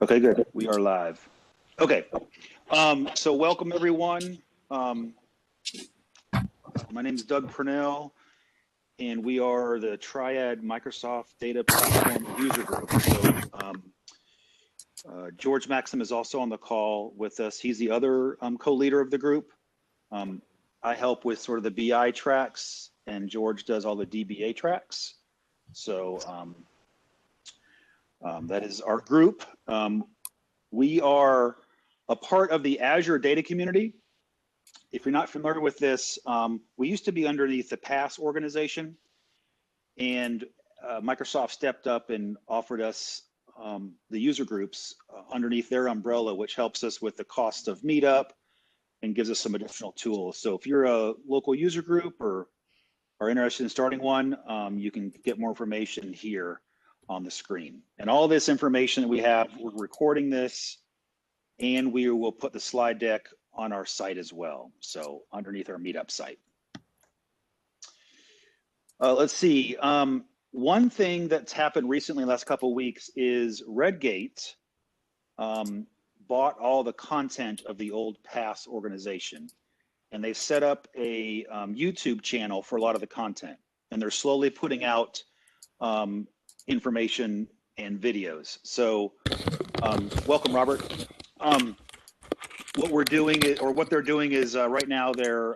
Okay, good. We are live. Okay. So welcome everyone. My name is Doug Purnell, and we are the Triad Microsoft Data Platform User Group. So George Maxim is also on the call with us. He's the other co-leader of the group. I help with sort of the BI tracks, and George does all the DBA tracks. So that is our group. We are a part of the Azure data community. If you're not familiar with this, we used to be underneath the PASS organization, and Microsoft stepped up and offered us the user groups underneath their umbrella, which helps us with the cost of meetup and gives us some additional tools. So if you're a local user group or are interested in starting one, you can get more information here on the screen. And all this information that we have, we're recording this, and we will put the slide deck on our site as well. So underneath our meetup site. Let's see. One thing that's happened recently in the last couple of weeks is Redgate bought all the content of the old PASS organization, and they've set up a YouTube channel for a lot of the content, and they're slowly putting out information and videos. So welcome, Robert. What we're doing is, or what they're doing is right now they're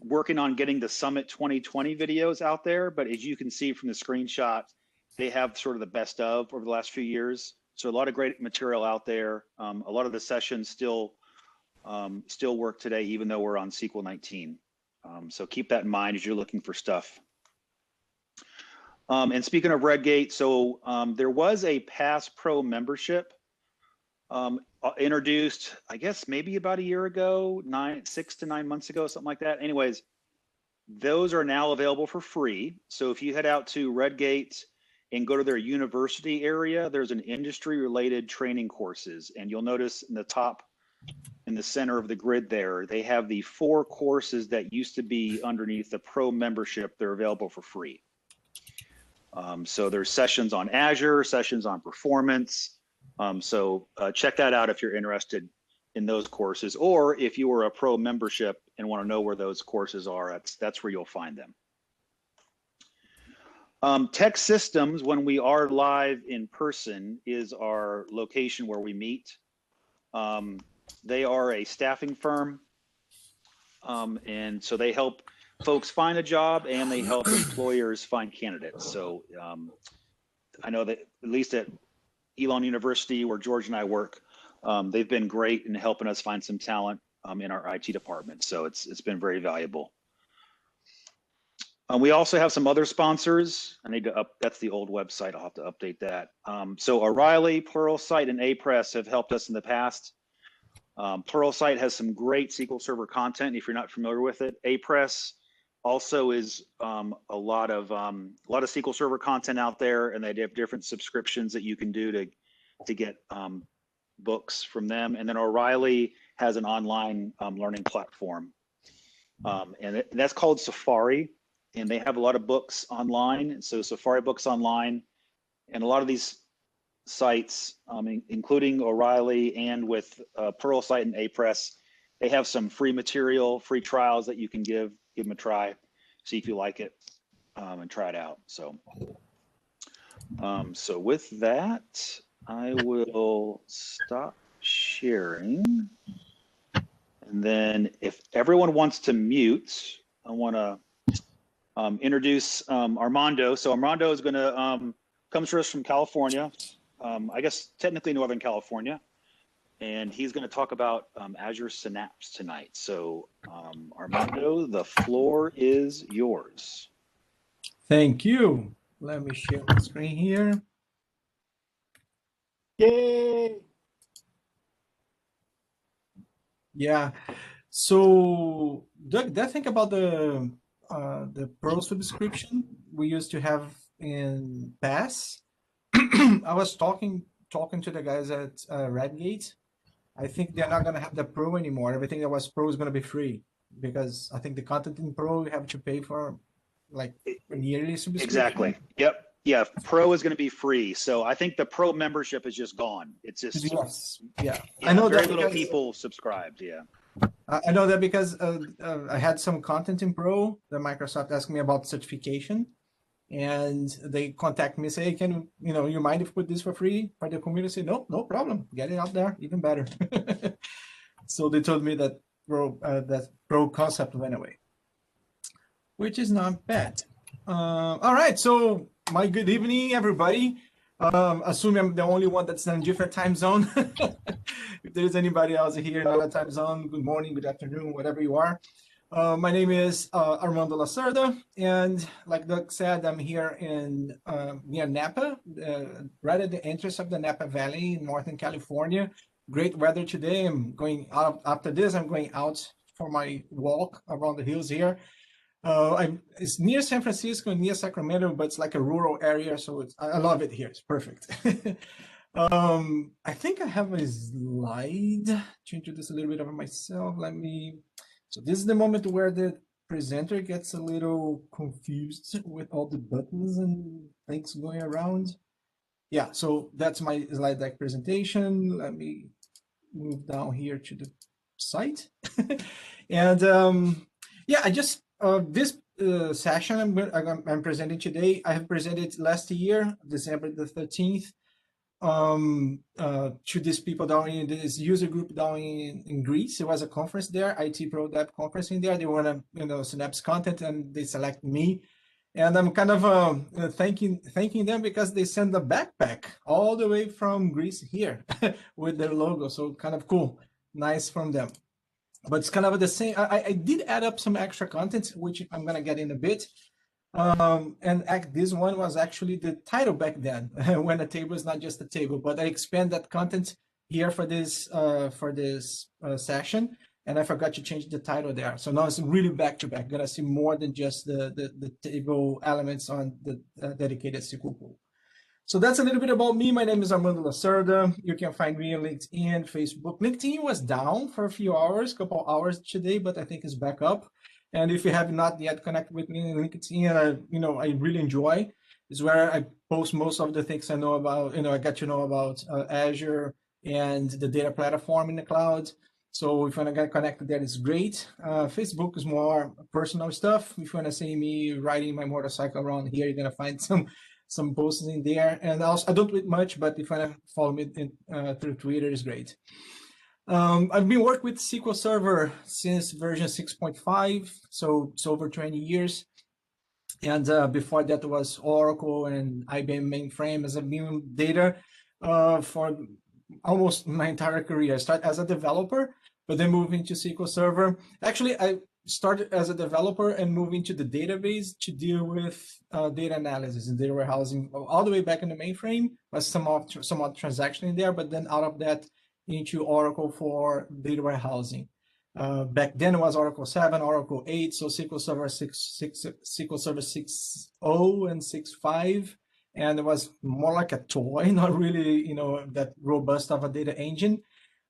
working on getting the Summit 2020 videos out there, but as you can see from the screenshot, they have sort of the best of over the last few years. So a lot of great material out there. A lot of the sessions still work today, even though we're on SQL 19. So keep that in mind as you're looking for stuff. And speaking of Redgate, so there was a PASS Pro membership introduced, I guess maybe about a year ago, 6 to 9 months ago, something like that. Anyways, those are now available for free. So if you head out to Redgate and go to their university area, there's an industry related training courses. And you'll notice in the top, in the center of the grid there, they have the 4 courses that used to be underneath the Pro membership. They're available for free. So there's sessions on Azure, sessions on performance. So check that out if you're interested in those courses, or if you were a Pro membership and want to know where those courses are, that's where you'll find them. Tech Systems, when we are live in person, is our location where we meet. They are a staffing firm, and so they help folks find a job and they help employers find candidates. So I know that at least at Elon University, where George and I work, they've been great in helping us find some talent in our IT department. So it's been very valuable. We also have some other sponsors. I need to that's the old website. I'll have to update that. So O'Reilly, Pluralsight, and Apress have helped us in the past. Pluralsight has some great SQL Server content if you're not familiar with it. Apress also is a lot of SQL Server content out there, and they have different subscriptions that you can do to get books from them. And then O'Reilly has an online learning platform, and that's called Safari, and they have a lot of books online. So Safari Books Online, and a lot of these sites, including O'Reilly and with Pluralsight and Apress, they have some free material, free trials that you can give them a try, see if you like it, and try it out. So, so with that, I will stop sharing. And then if everyone wants to mute, I want to introduce Armando. So Armando is going to comes to us from California, I guess technically Northern California. And he's going to talk about Azure Synapse tonight. So Armando, the floor is yours. Thank you. Let me share the screen here. Yay! Yeah. So Doug, that thing about the Pro subscription we used to have in PASS. I was talking to the guys at Redgate. I think they're not going to have the Pro anymore. Everything that was Pro is going to be free, because I think the content in Pro you have to pay for like a yearly subscription. Exactly. Yep. Yeah, Pro is going to be free. So I think the Pro membership is just gone. It's just, Yes, yeah. yeah, I know very that little because people subscribed. Yeah. I know that because I had some content in Pro that Microsoft asked me about certification, and they contact me, say, hey, can you mind if we put this for free for the community? Say, no, no problem. Get it out there, even better. So they told me that Pro concept went away, which is not bad. All right, so my good evening, everybody. Assuming I'm the only one that's in a different time zone. If there's anybody else here in another time zone, good morning, good afternoon, whatever you are. My name is Armando Lacerda, and like Doug said, I'm here in near Napa, right at the entrance of the Napa Valley in Northern California. Great weather today. I'm going out after this. I'm going out for my walk around the hills here. It's near San Francisco, near Sacramento, but it's like a rural area, so I love it here. It's perfect. I think I have a slide to introduce a little bit of myself. So this is the moment where the presenter gets a little confused with all the buttons and things going around. Yeah, so that's my slide deck presentation. Let me move down here to the site. And yeah, I just this session I'm presenting today, I have presented last year, December the 13th, to these people down in this user group down in Greece. It was a conference there, IT Pro Dev conference in there. They want to Synapse content, and they select me. And I'm kind of thanking them because they send a backpack all the way from Greece here with their logo. So kind of cool, nice from them. But it's kind of the same. I did add up some extra content, which I'm gonna get in a bit. And this one was actually the title back then, when a table is not just a table. But I expand that content here for this session, and I forgot to change the title there. So now it's really back to back. You're gonna see more than just the table elements on the dedicated SQL pool. So that's a little bit about me. My name is Armando Lacerda. You can find me on LinkedIn, Facebook. LinkedIn was down for a few hours, couple hours today, but I think it's back up. And if you have not yet connected with me on LinkedIn, I really enjoy. It's where I post most of the things I know about. I got to know about Azure and the data platform in the cloud. So if you want to get connected there, it's great. Facebook is more personal stuff. If you want to see me riding my motorcycle around here, you're going to find some posts in there. And also, I don't tweet much, but if you want to follow me through Twitter, is great. I've been working with SQL Server since version 6.5, so it's over 20 years. And before that was Oracle and IBM mainframe as a being data for almost my entire career. I started as a developer, but then moved into SQL Server. Actually, I started as a developer and moved into the database to deal with data analysis and data warehousing all the way back in the mainframe. Was somewhat transaction in there, but then out of that into Oracle for data warehousing. Back then it was Oracle 7, Oracle 8, so SQL Server 6.0 and 6.5, and it was more like a toy, not really, that robust of a data engine.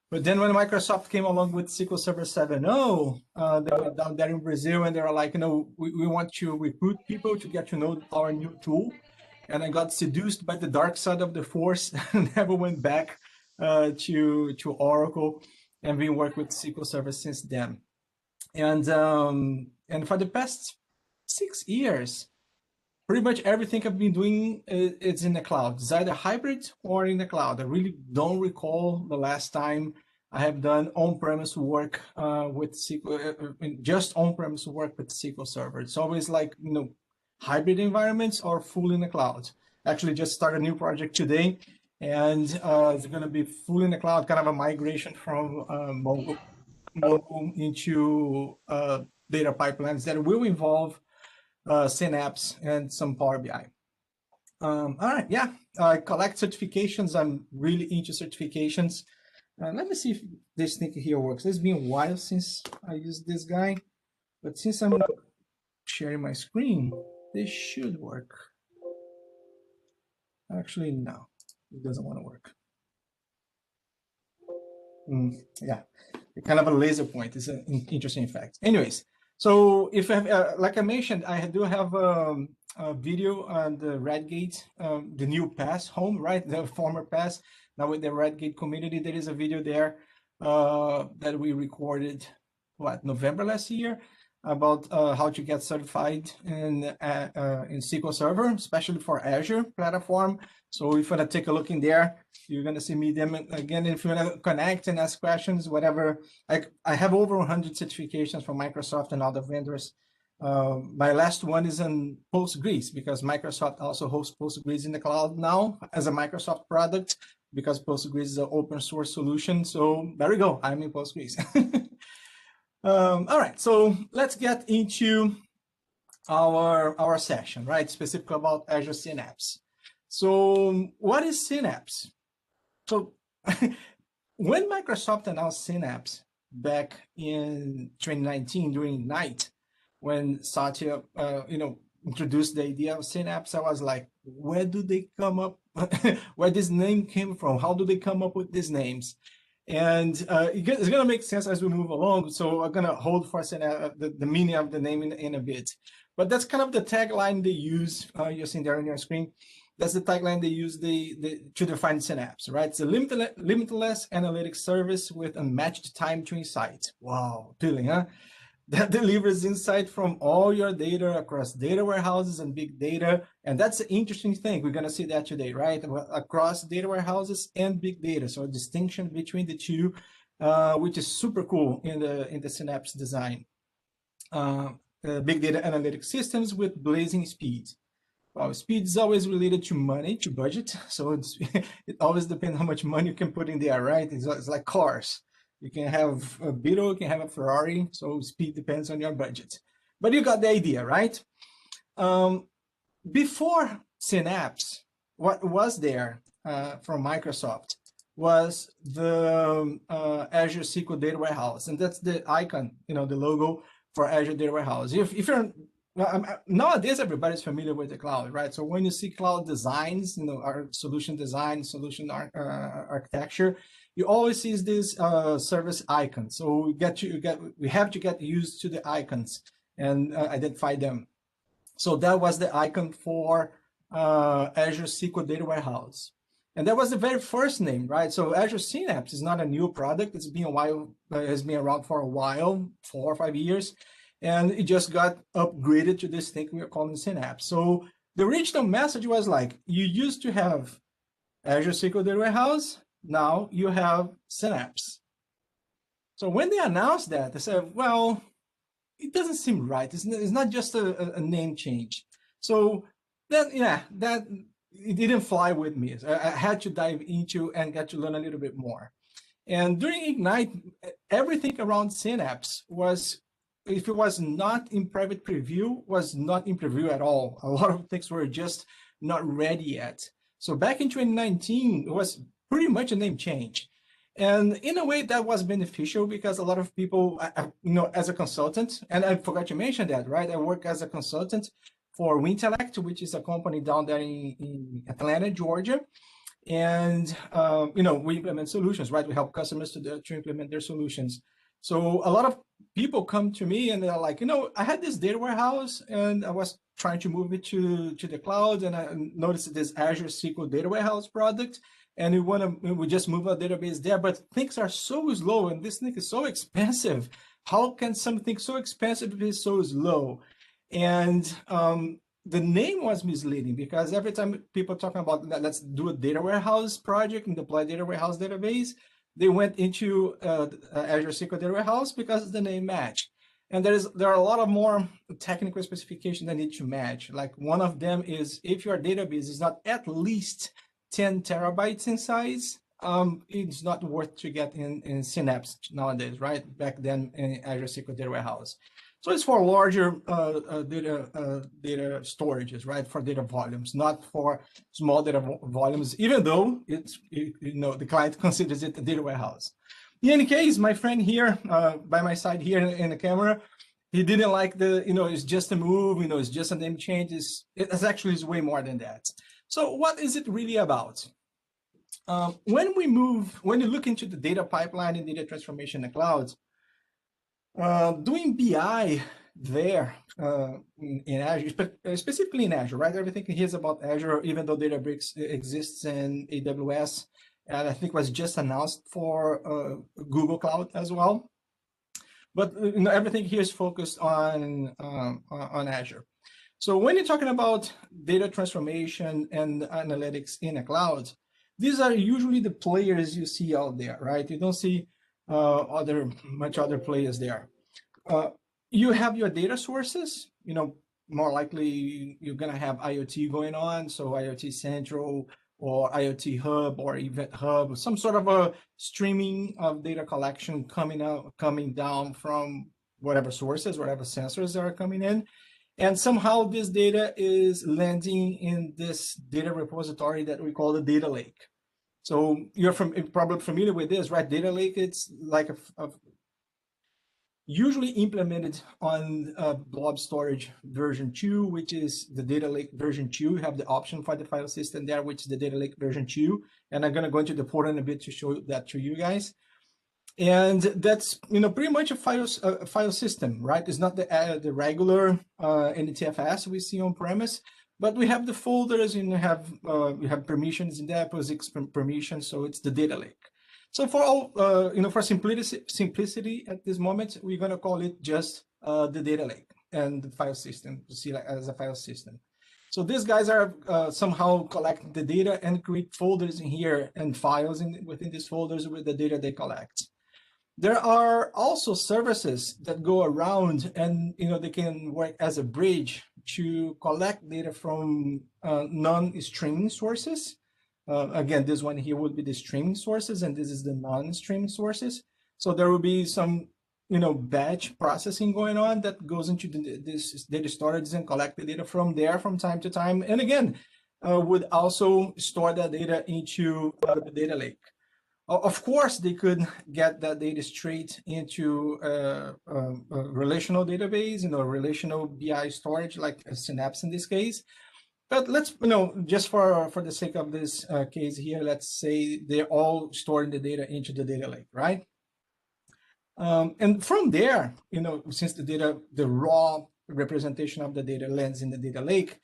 But then when Microsoft came along with SQL Server 7.0, they were down there in Brazil and they were like, we want to recruit people to get to know our new tool. And I got seduced by the dark side of the force and never went back to Oracle, and been working with SQL Server since then. And for the past 6 years, pretty much everything I've been doing is in the cloud. It's either hybrid or in the cloud. I really don't recall the last time I have done on-premise work with SQL, just on-premise work with SQL Server. It's always like, hybrid environments or full in the cloud. Actually, just started a new project today, and it's going to be full in the cloud, kind of a migration from Mongo into data pipelines that will involve Synapse and some Power BI. All right, yeah, I collect certifications. I'm really into certifications. Let me see if this thing here works. It's been a while since I used this guy, but since I'm sharing my screen, this should work. Actually, no, it doesn't want to work. Yeah, kind of a laser point. It's an interesting fact. Anyways, So if I have, like I mentioned, I do have a video on the Redgate, the new pass home, right? The former pass. Now with the Redgate community, there is a video there that we recorded, what, November last year, about how to get certified in SQL Server, especially for Azure platform. So if you want to take a look in there, you're going to see me them again. If you want to connect and ask questions, whatever. I have over 100 certifications from Microsoft and other vendors. My last one is in Postgres, because Microsoft also hosts Postgres in the cloud now as a Microsoft product, because Postgres is an open source solution. So there we go. I'm in Postgres. All right, so let's get into our session, right? Specifically about Azure Synapse. So what is Synapse? So when Microsoft announced Synapse back in 2019 during Ignite, when Satya, introduced the idea of Synapse, I was like, where do they come up? Where this name came from? How do they come up with these names? And it's going to make sense as we move along. So I'm going to hold for the meaning of the name in a bit. But that's kind of the tagline they use. You're seeing there on your screen. That's the tagline they use to define Synapse, right? It's a limitless analytics service with unmatched time to insight. Wow, appealing, huh? That delivers insight from all your data across data warehouses and big data. And that's an interesting thing. We're going to see that today, right? Across data warehouses and big data. So a distinction between the two, which is super cool in the Synapse design. Big data analytic systems with blazing speed. Well, speed is always related to money, to budget. So it always depends how much money you can put in there, right? It's like cars. You can have a Beetle, you can have a Ferrari. So speed depends on your budget. But you got the idea, right? Before Synapse, what was there from Microsoft was the Azure SQL Data Warehouse. And that's the icon, the logo for Azure Data Warehouse. If you're nowadays, everybody's familiar with the cloud, right? So when you see cloud designs, our solution design, solution architecture, you always see this service icon. So we have to get used to the icons and identify them. So that was the icon for Azure SQL Data Warehouse. And that was the very first name, right? So Azure Synapse is not a new product. It's been a while, it's been around for a while, 4 or 5 years. And it just got upgraded to this thing we are calling Synapse. So the original message was like, you used to have Azure SQL Data Warehouse, now you have Synapse. So when they announced that, they said, well, it doesn't seem right. It's not just a name change. So that it didn't fly with me. I had to dive into and get to learn a little bit more. And during Ignite, everything around Synapse was, if it was not in private preview, was not in preview at all. A lot of things were just not ready yet. So back in 2019, it was pretty much a name change. And in a way that was beneficial because a lot of people, as a consultant, and I forgot to mention that, right? I work as a consultant for Wintellect, which is a company down there in Atlanta, Georgia. And, we implement solutions, right? We help customers to implement their solutions. So a lot of people come to me and they're like, I had this data warehouse and I was trying to move it to the cloud, and I noticed this Azure SQL Data Warehouse product, and we just move our database there, but things are so slow and this thing is so expensive. How can something so expensive be so slow? And the name was misleading because every time people talking about let's do a data warehouse project and deploy data warehouse database, they went into Azure SQL Data Warehouse because the name matched. And there are a lot of more technical specifications that need to match. Like one of them is if your database is not at least 10 terabytes in size, it's not worth to get in Synapse nowadays, right? Back then in Azure SQL Data Warehouse. So it's for larger data storages, right? For data volumes, not for small data volumes, even though the client considers it a data warehouse. In any case, my friend here by my side here in the camera, he didn't like it's just a move, it's just a name change. It's actually way more than that. So what is it really about? When you look into the data pipeline and data transformation in the cloud, doing BI there in Azure, specifically in Azure, right? Everything here is about Azure, even though Databricks exists in AWS, and I think was just announced for Google Cloud as well. But everything here is focused on Azure. So when you're talking about data transformation and analytics in a cloud, these are usually the players you see out there, right? You don't see much other players there. You have your data sources, more likely you're going to have IoT going on. So IoT Central or IoT Hub or Event Hub, some sort of a streaming of data collection coming down from whatever sources, whatever sensors are coming in. And somehow this data is landing in this data repository that we call the data lake. So you're probably familiar with this, right? Data lake, it's like usually implemented on blob storage version 2, which is the data lake version 2. You have the option for the file system there, which is the data lake version 2. And I'm going to go into the portal in a bit to show that to you guys. And that's pretty much a file system, right? It's not the regular NTFS we see on premise, but we have the folders and we have permissions in there, POSIX permissions, so it's the data lake. So for all for simplicity at this moment, we're going to call it just the data lake and the file system to see as a file system. So these guys are somehow collecting the data and create folders in here and files within these folders with the data they collect. There are also services that go around and they can work as a bridge to collect data from non-streaming sources. Again, this one here would be the streaming sources, and this is the non-streaming sources. So there will be some batch processing going on that goes into this data storage and collect the data from there from time to time. And again, would also store that data into the data lake. Of course, they could get that data straight into a relational database, relational BI storage like Synapse in this case. But let's, just for the sake of this case here, let's say they're all storing the data into the data lake, right? And from there, since the raw representation of the data lands in the data lake,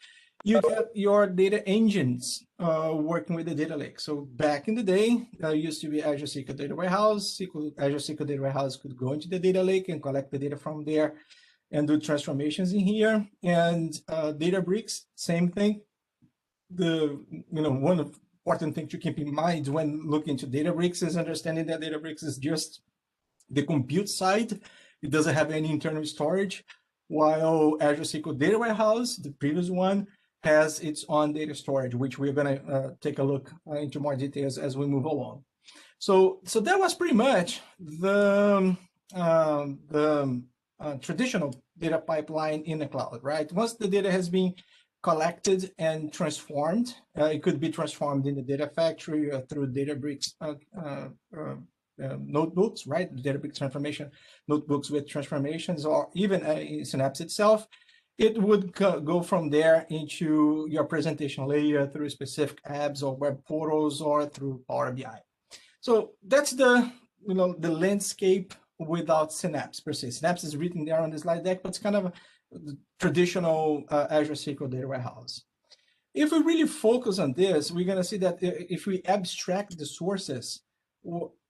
you get your data engines working with the data lake. So back in the day, used to be Azure SQL Data Warehouse. Azure SQL Data Warehouse could go into the data lake and collect the data from there and do transformations in here. And Databricks, same thing. One important thing to keep in mind when looking to Databricks is understanding that Databricks is just the compute side. It doesn't have any internal storage, while Azure SQL Data Warehouse, the previous one, has its own data storage, which we're going to take a look into more details as we move along. So that was pretty much the traditional data pipeline in the cloud, right? Once the data has been collected and transformed, it could be transformed in the data factory through Databricks notebooks, right? Databricks transformation notebooks with transformations, or even in Synapse itself. It would go from there into your presentation layer through specific apps or web portals or through Power BI. So that's the landscape without Synapse per se. Synapse is written there on the slide deck, but it's kind of a traditional Azure SQL Data Warehouse. If we really focus on this, we're going to see that if we abstract the sources,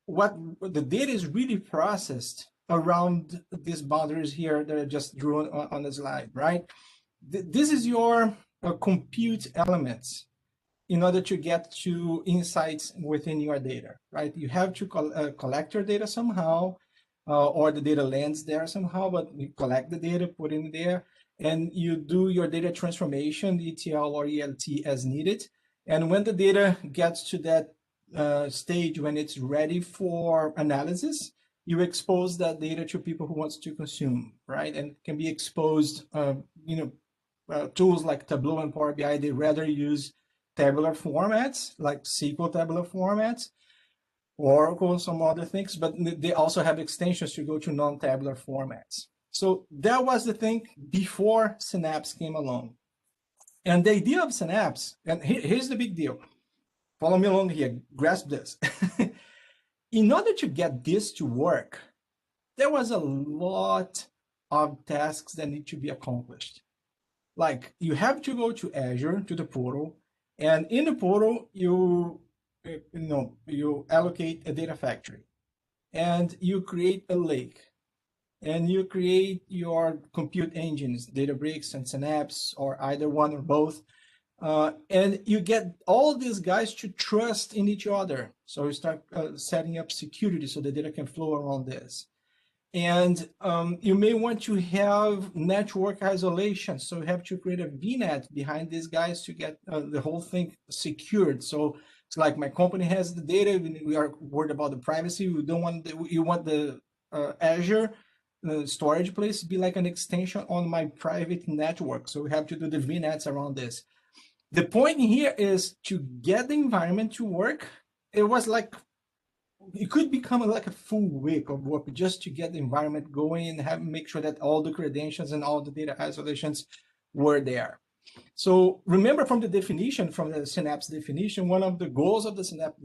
what the data is really processed around these boundaries here that I just drew on the slide, right? This is your compute elements in order to get to insights within your data, right? You have to collect your data somehow, or the data lands there somehow, but you collect the data, put in there, and you do your data transformation, ETL or ELT as needed. And when the data gets to that stage when it's ready for analysis, you expose that data to people who wants to consume, right? And can be exposed, tools like Tableau and Power BI, they rather use tabular formats like SQL tabular formats, Oracle, some other things, but they also have extensions to go to non-tabular formats. So that was the thing before Synapse came along. And the idea of Synapse, and here's the big deal. Follow me along here, grasp this. In order to get this to work, there was a lot of tasks that need to be accomplished. Like you have to go to Azure, to the portal, and in the portal, you allocate a data factory and you create a lake and you create your compute engines, Databricks and Synapse, or either one or both. And you get all these guys to trust in each other. So you start setting up security so the data can flow around this. And you may want to have network isolation. So you have to create a VNet behind these guys to get the whole thing secured. So it's like my company has the data. We are worried about the privacy. We don't want you want the Azure storage place to be like an extension on my private network. So we have to do the VNets around this. The point here is to get the environment to work. It was like it could become like a full week of work just to get the environment going and make sure that all the credentials and all the data isolations were there. So remember from the definition, from the Synapse definition, one of the goals of the Synapse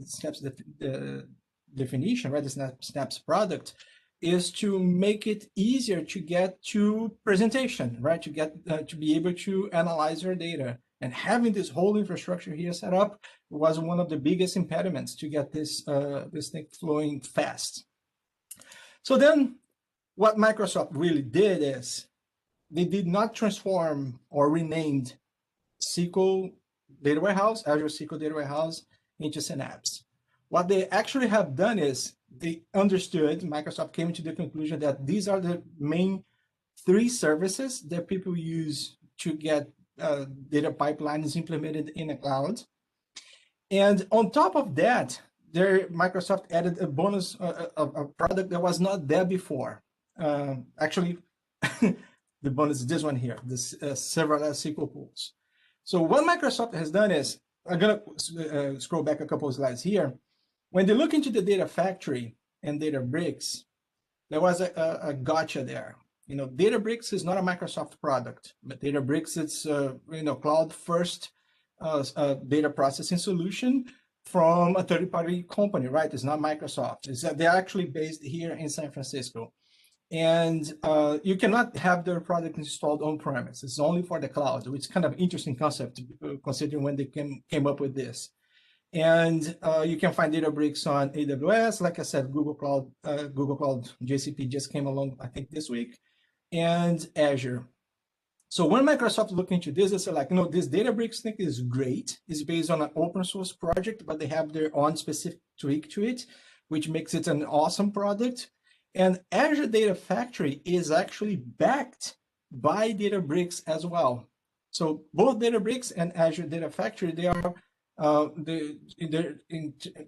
definition, right, the Synapse product, is to make it easier to get to presentation, right, to get to be able to analyze your data. And having this whole infrastructure here set up was one of the biggest impediments to get this this thing flowing fast. So then what Microsoft really did is they did not transform or renamed SQL Data Warehouse, Azure SQL Data Warehouse, into Synapse. What they actually have done is they understood, Microsoft came to the conclusion that these are the main three services that people use to get data pipelines implemented in a cloud. And on top of that, Microsoft added a bonus, a product that was not there before. Actually, the bonus is this one here, this serverless SQL pools. So what Microsoft has done is, I'm going to scroll back a couple of slides here. When they look into the data factory and Databricks, there was a gotcha there. You know, Databricks is not a Microsoft product, but Databricks it's cloud first data processing solution from a third-party company, right? It's not Microsoft. They're actually based here in San Francisco. And you cannot have their product installed on-premise. It's only for the cloud, which is kind of interesting concept considering when they came up with this. And you can find Databricks on AWS. Like I said, Google Cloud, GCP just came along, I think, this week, and Azure. So when Microsoft looked into this, they said, like, this Databricks thing is great. It's based on an open source project, but they have their own specific tweak to it, which makes it an awesome product. And Azure Data Factory is actually backed by Databricks as well. So both Databricks and Azure Data Factory, they are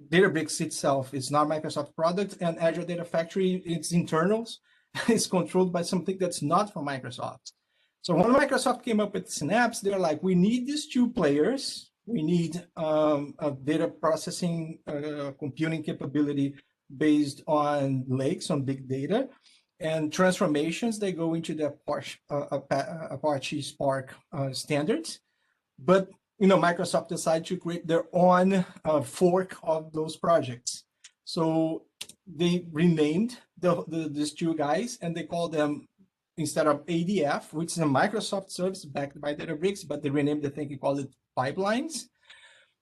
Databricks itself is not Microsoft product, and Azure Data Factory, its internals, is controlled by something that's not from Microsoft. So when Microsoft came up with Synapse, they're like, we need these two players. We need a data processing computing capability based on lakes, on big data, and transformations. They go into the Apache Spark standards. But Microsoft decided to create their own fork of those projects. So they renamed these two guys, and they call them, instead of ADF, which is a Microsoft service backed by Databricks, but they renamed the thing and called it pipelines.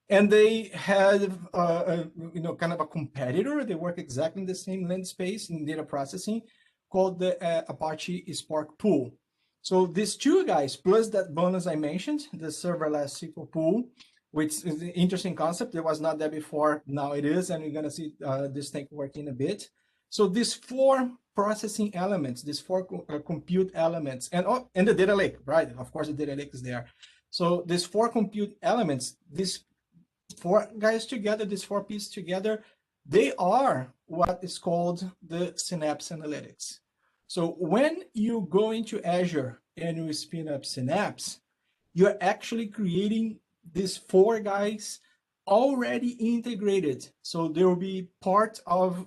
And they had, kind of a competitor. They work exactly in the same land space in data processing, called the Apache Spark Pool. So these two guys, plus that bonus I mentioned, the Serverless Sql Pool, which is an interesting concept. It was not there before, now it is, and we're going to see this thing working a bit. So these four processing elements, these four compute elements, and the data lake, right? Of course, the data lake is there. So these four compute elements, these four guys together, these four pieces together, they are what is called the Synapse Analytics. So when you go into Azure and you spin up Synapse, you're actually creating these four guys already integrated. So there will be part of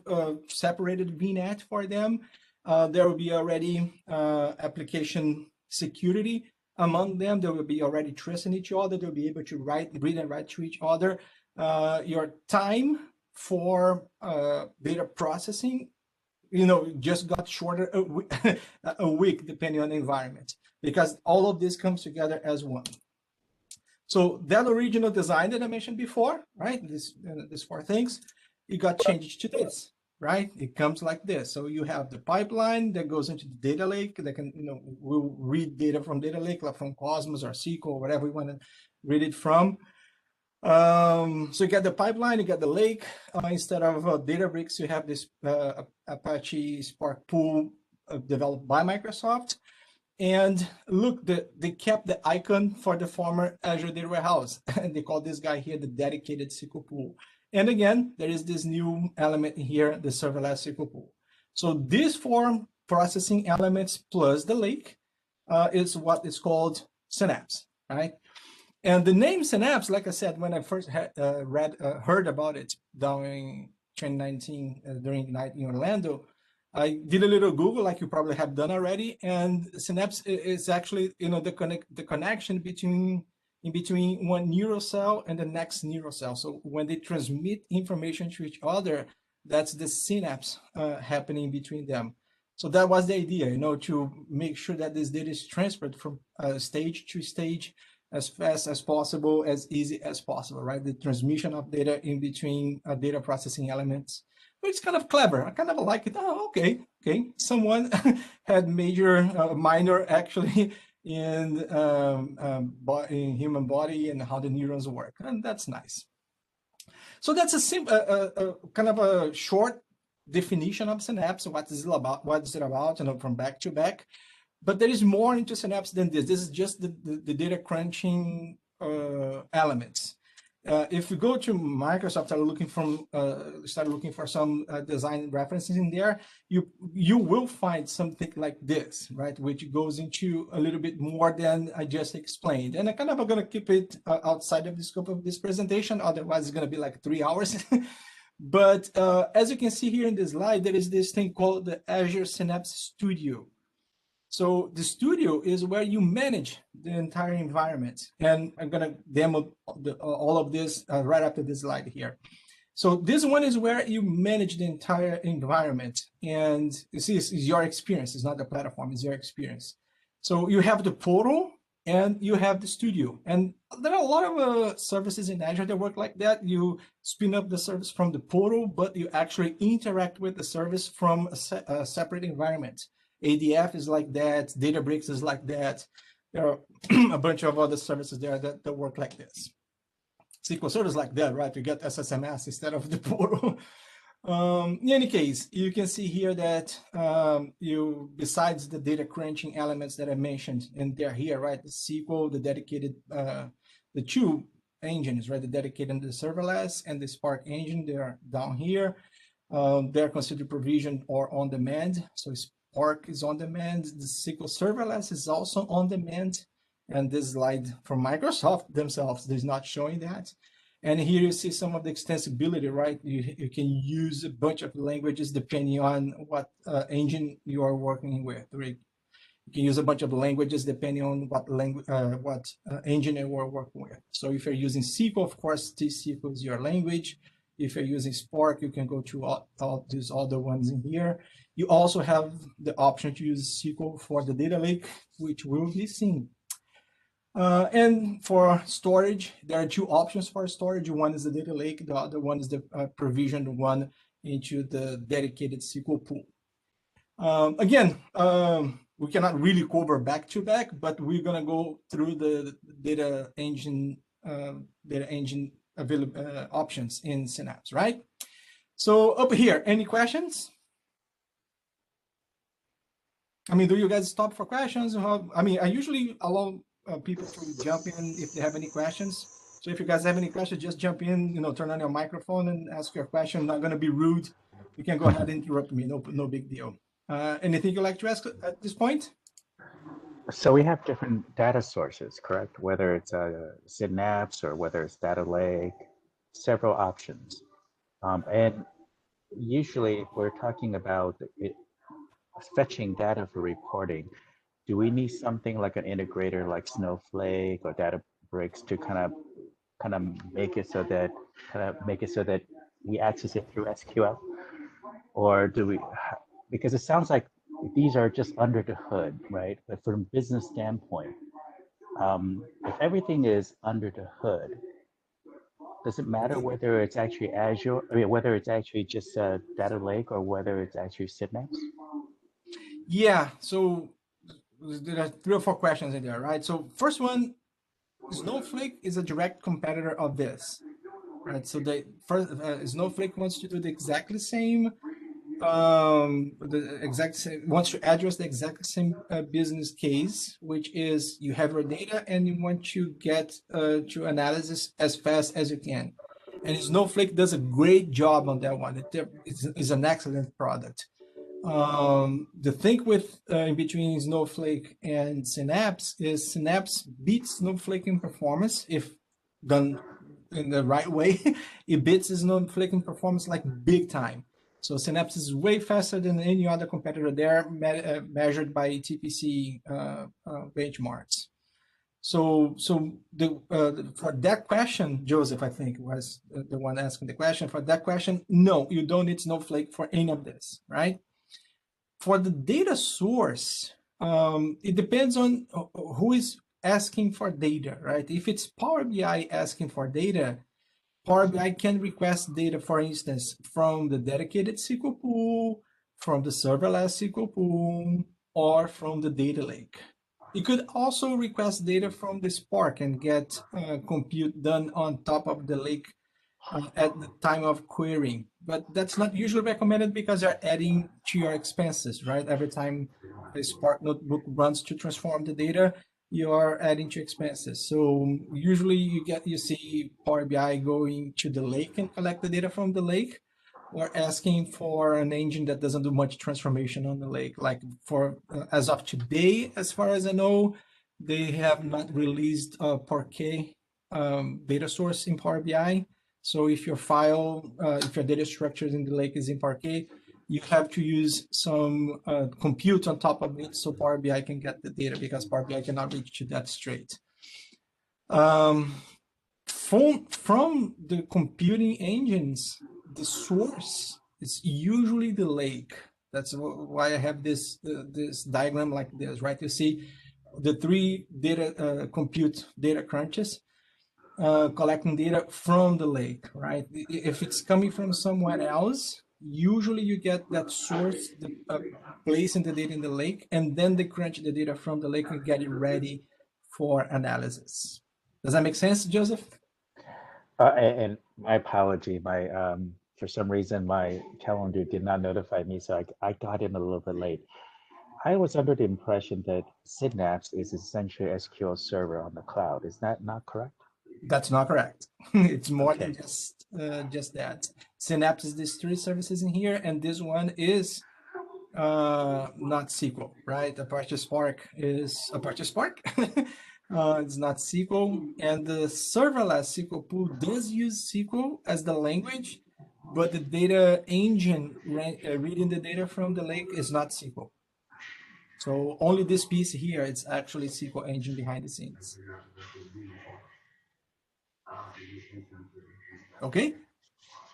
separated VNet for them. There will be already application security among them. There will be already trust in each other. They'll be able to read and write to each other. Your time for data processing just got shorter a week depending on the environment, because all of this comes together as one. So that original design that I mentioned before, right? These four things, it got changed to this, right? It comes like this. So you have the pipeline that goes into the data lake that can, will read data from data lake, like from Cosmos or SQL, whatever we want to read it from. So you get the pipeline, you get the lake. Instead of Databricks, you have this Apache Spark Pool developed by Microsoft. And look, they kept the icon for the former Azure Data Warehouse. And they call this guy here the dedicated SQL Pool. And again, there is this new element here, the Serverless Sql Pool. So these four processing elements plus the lake is what is called Synapse, right? And the name Synapse, like I said, when I first heard about it down in 2019 during Ignite in Orlando, I did a little Google, like you probably have done already, and Synapse is actually, the connection between one neural cell and the next neural cell. So when they transmit information to each other, that's the synapse happening between them. So that was the idea, to make sure that this data is transferred from stage to stage as fast as possible, as easy as possible, right? The transmission of data in between data processing elements. It's kind of clever. I kind of like it. Oh, okay. Someone had minor actually in human body and how the neurons work, and that's nice. So that's a kind of a short definition of Synapse. What is it about? From back to back. But there is more into Synapse than this. This is just the data crunching elements. If you go to Microsoft, start looking for some design references in there, you will find something like this, right? Which goes into a little bit more than I just explained. And I kind of am going to keep it outside of the scope of this presentation. Otherwise, it's going to be like 3 hours. But as you can see here in this slide, there is this thing called the Azure Synapse Studio. So the studio is where you manage the entire environment. And I'm going to demo all of this right after this slide here. So this one is where you manage the entire environment. And you see, it's your experience. It's not the platform, it's your experience. So you have the portal and you have the studio. And there are a lot of services in Azure that work like that. You spin up the service from the portal, but you actually interact with the service from a separate environment. ADF is like that. Databricks is like that. There are a bunch of other services there that work like this. SQL Server is like that, right? You get SSMS instead of the portal. In any case, you can see here that besides the data crunching elements that I mentioned, and they're here, right? The SQL, the dedicated, the two engines, right? The dedicated and the serverless and the Spark engine, they're down here. They're considered provisioned or on demand. So Spark is on demand. The SQL Serverless is also on demand. And this slide from Microsoft themselves is not showing that. And here you see some of the extensibility, right? You can use a bunch of languages depending on what engine you are working with. Right? You can use a bunch of languages depending on what engine you are working with. So if you're using SQL, of course, T-SQL is your language. If you're using Spark, you can go to all these other ones in here. You also have the option to use SQL for the data lake, which will be seen. And for storage, there are two options for storage. One is the data lake. The other one is the provisioned one into the dedicated SQL pool. Again, we cannot really cover back to back, but we're going to go through the data engine available options in Synapse, right? So up here, any questions? I mean, do you guys stop for questions? I usually allow people to jump in if they have any questions. So if you guys have any questions, just jump in, turn on your microphone and ask your question. I'm not going to be rude. You can go ahead and interrupt me. No big deal. Anything you'd like to ask at this point? So we have different data sources, correct? Whether it's a Synapse or whether it's data lake, several options. And usually if we're talking about fetching data for reporting, do we need something like an integrator like Snowflake or Databricks to kind of make it so that we access it through SQL? Or do because it sounds like these are just under the hood, right? But from a business standpoint, if everything is under the hood, does it matter whether it's actually Azure, I mean, whether it's actually just a data lake or whether it's actually Synapse? Yeah, so there are 3 or 4 questions in there, right? So first one, Snowflake is a direct competitor of this, right? So the first Snowflake wants to do the exactly same, wants to address the exact same business case, which is you have your data and you want to get to analysis as fast as you can. And Snowflake does a great job on that one. It's an excellent product. The thing with in between Snowflake and Synapse is Synapse beats Snowflake in performance if done in the right way. It beats Snowflake in performance like big time. So Synapse is way faster than any other competitor there, measured by TPC benchmarks. So for that question, Joseph, I think was the one asking the question. For that question, no, you don't need Snowflake for any of this, right? For the data source, it depends on who is asking for data, right? If it's Power BI asking for data, Power BI can request data, for instance, from the dedicated SQL pool, from the serverless SQL pool, or from the data lake. It could also request data from the Spark and get compute done on top of the lake at the time of querying, but that's not usually recommended because you're adding to your expenses, right? Every time a Spark notebook runs to transform the data, you are adding to expenses. So usually you see Power BI going to the lake and collect the data from the lake, or asking for an engine that doesn't do much transformation on the lake. Like for as of today, as far as I know, they have not released a Parquet data source in Power BI. So if your file, if your data structures in the lake is in Parquet, you have to use some compute on top of it so Power BI can get the data, because Power BI cannot reach to that straight. From the computing engines, the source is usually the lake. That's why I have this this diagram like this, right? You see the 3 data compute data crunches. Collecting data from the lake, right? If it's coming from somewhere else, usually you get that source, placing the data in the lake, and then they crunch the data from the lake and get it ready for analysis. Does that make sense, Joseph? And my apology, for some reason my calendar did not notify me, so I got in a little bit late. I was under the impression that Synapse is essentially SQL Server on the cloud. Is that not correct? That's not correct. It's more Okay. than just that. Synapse is these 3 services in here, and this one is not SQL, right? Apache Spark is Apache Spark. It's not SQL, and the serverless SQL pool does use SQL as the language, but the data engine reading the data from the lake is not SQL. So only this piece here, it's actually SQL engine behind the scenes. Okay,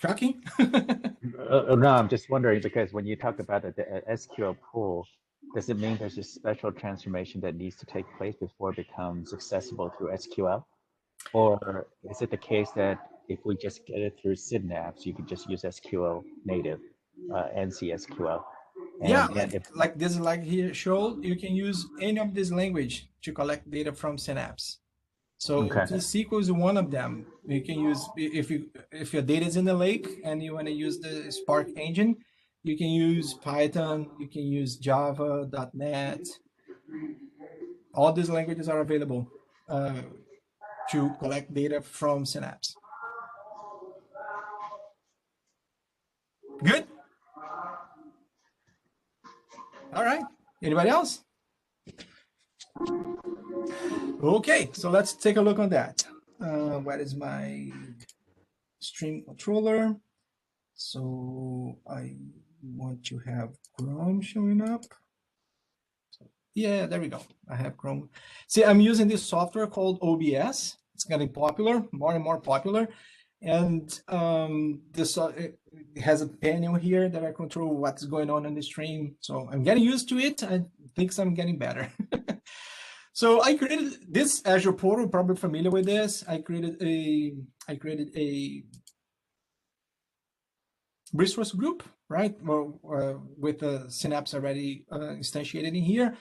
tracking? No, I'm just wondering because when you talk about the SQL pool, does it mean there's a special transformation that needs to take place before it becomes accessible through SQL? Or is it the case that if we just get it through Synapse, you can just use SQL native, NCSQL? And Yeah, then if like this, like here showed, you can use any of this language to collect data from Synapse. So Okay. T-SQL is one of them. You can use if your data is in the lake and you want to use the Spark engine, you can use Python, you can use Java, .NET. All these languages are available to collect data from Synapse. Good. All right. Anybody else? Okay, so let's take a look on that. Where is my stream controller? So I want to have Chrome showing up. So, yeah, there we go. I have Chrome. See, I'm using this software called OBS. It's getting popular, more and more popular. And this it has a panel here that I control what's going on in the stream. So I'm getting used to it. I think I'm getting better. So I created this Azure Portal, probably familiar with this. I created a resource group, right? Well, with the Synapse already instantiated in here.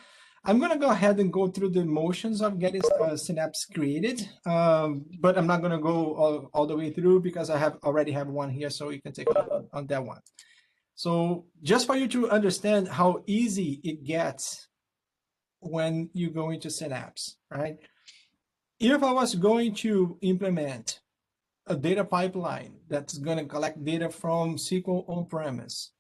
I'm going to go ahead and go through the motions of getting Synapse created, but I'm not going to go all the way through because I already have one here, so you can take a look on that one. So just for you to understand how easy it gets when you go into Synapse, right? If I was going to implement a data pipeline that's going to collect data from SQL on-premise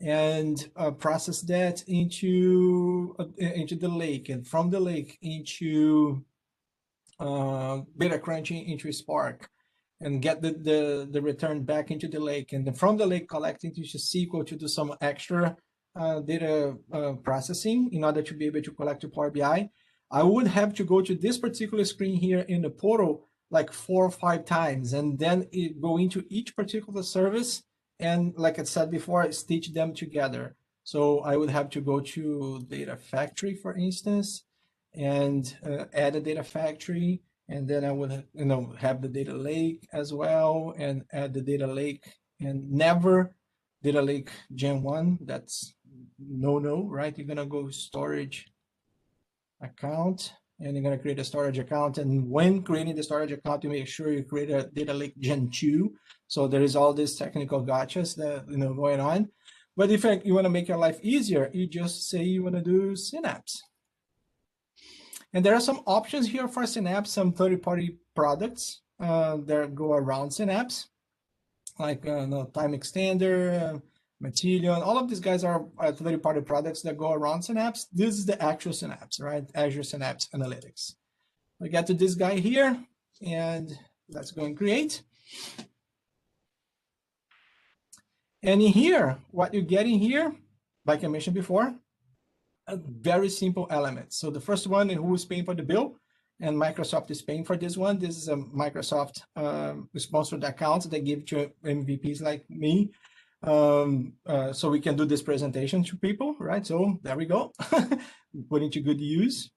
and process that into the lake, and from the lake into data crunching into Spark, and get the return back into the lake, and then from the lake collect into SQL to do some extra data processing in order to be able to collect to Power BI. I would have to go to this particular screen here in the portal like 4 or 5 times, and then go into each particular service, and like I said before, stitch them together. So I would have to go to Data Factory, for instance, and add a Data Factory, and then I would have the data lake as well, and add the data lake, and never data lake gen 1. That's no, right? You're gonna go storage account, and you're going to create a storage account. And when creating the storage account, you make sure you create a data lake gen 2. So there is all these technical gotchas that going on. But if you want to make your life easier, you just say you want to do Synapse. And there are some options here for Synapse, some third-party products that go around Synapse, like Time Extender, Matillion. All of these guys are third-party products that go around Synapse. This is the actual Synapse, right? Azure Synapse Analytics. We get to this guy here, and let's go and create. And in here, what you get in here, like I mentioned before, a very simple element. So the first one, who is paying for the bill, and Microsoft is paying for this one. This is a Microsoft sponsored account they give to MVPs like me. So we can do this presentation to people, right? So there we go, put into good use.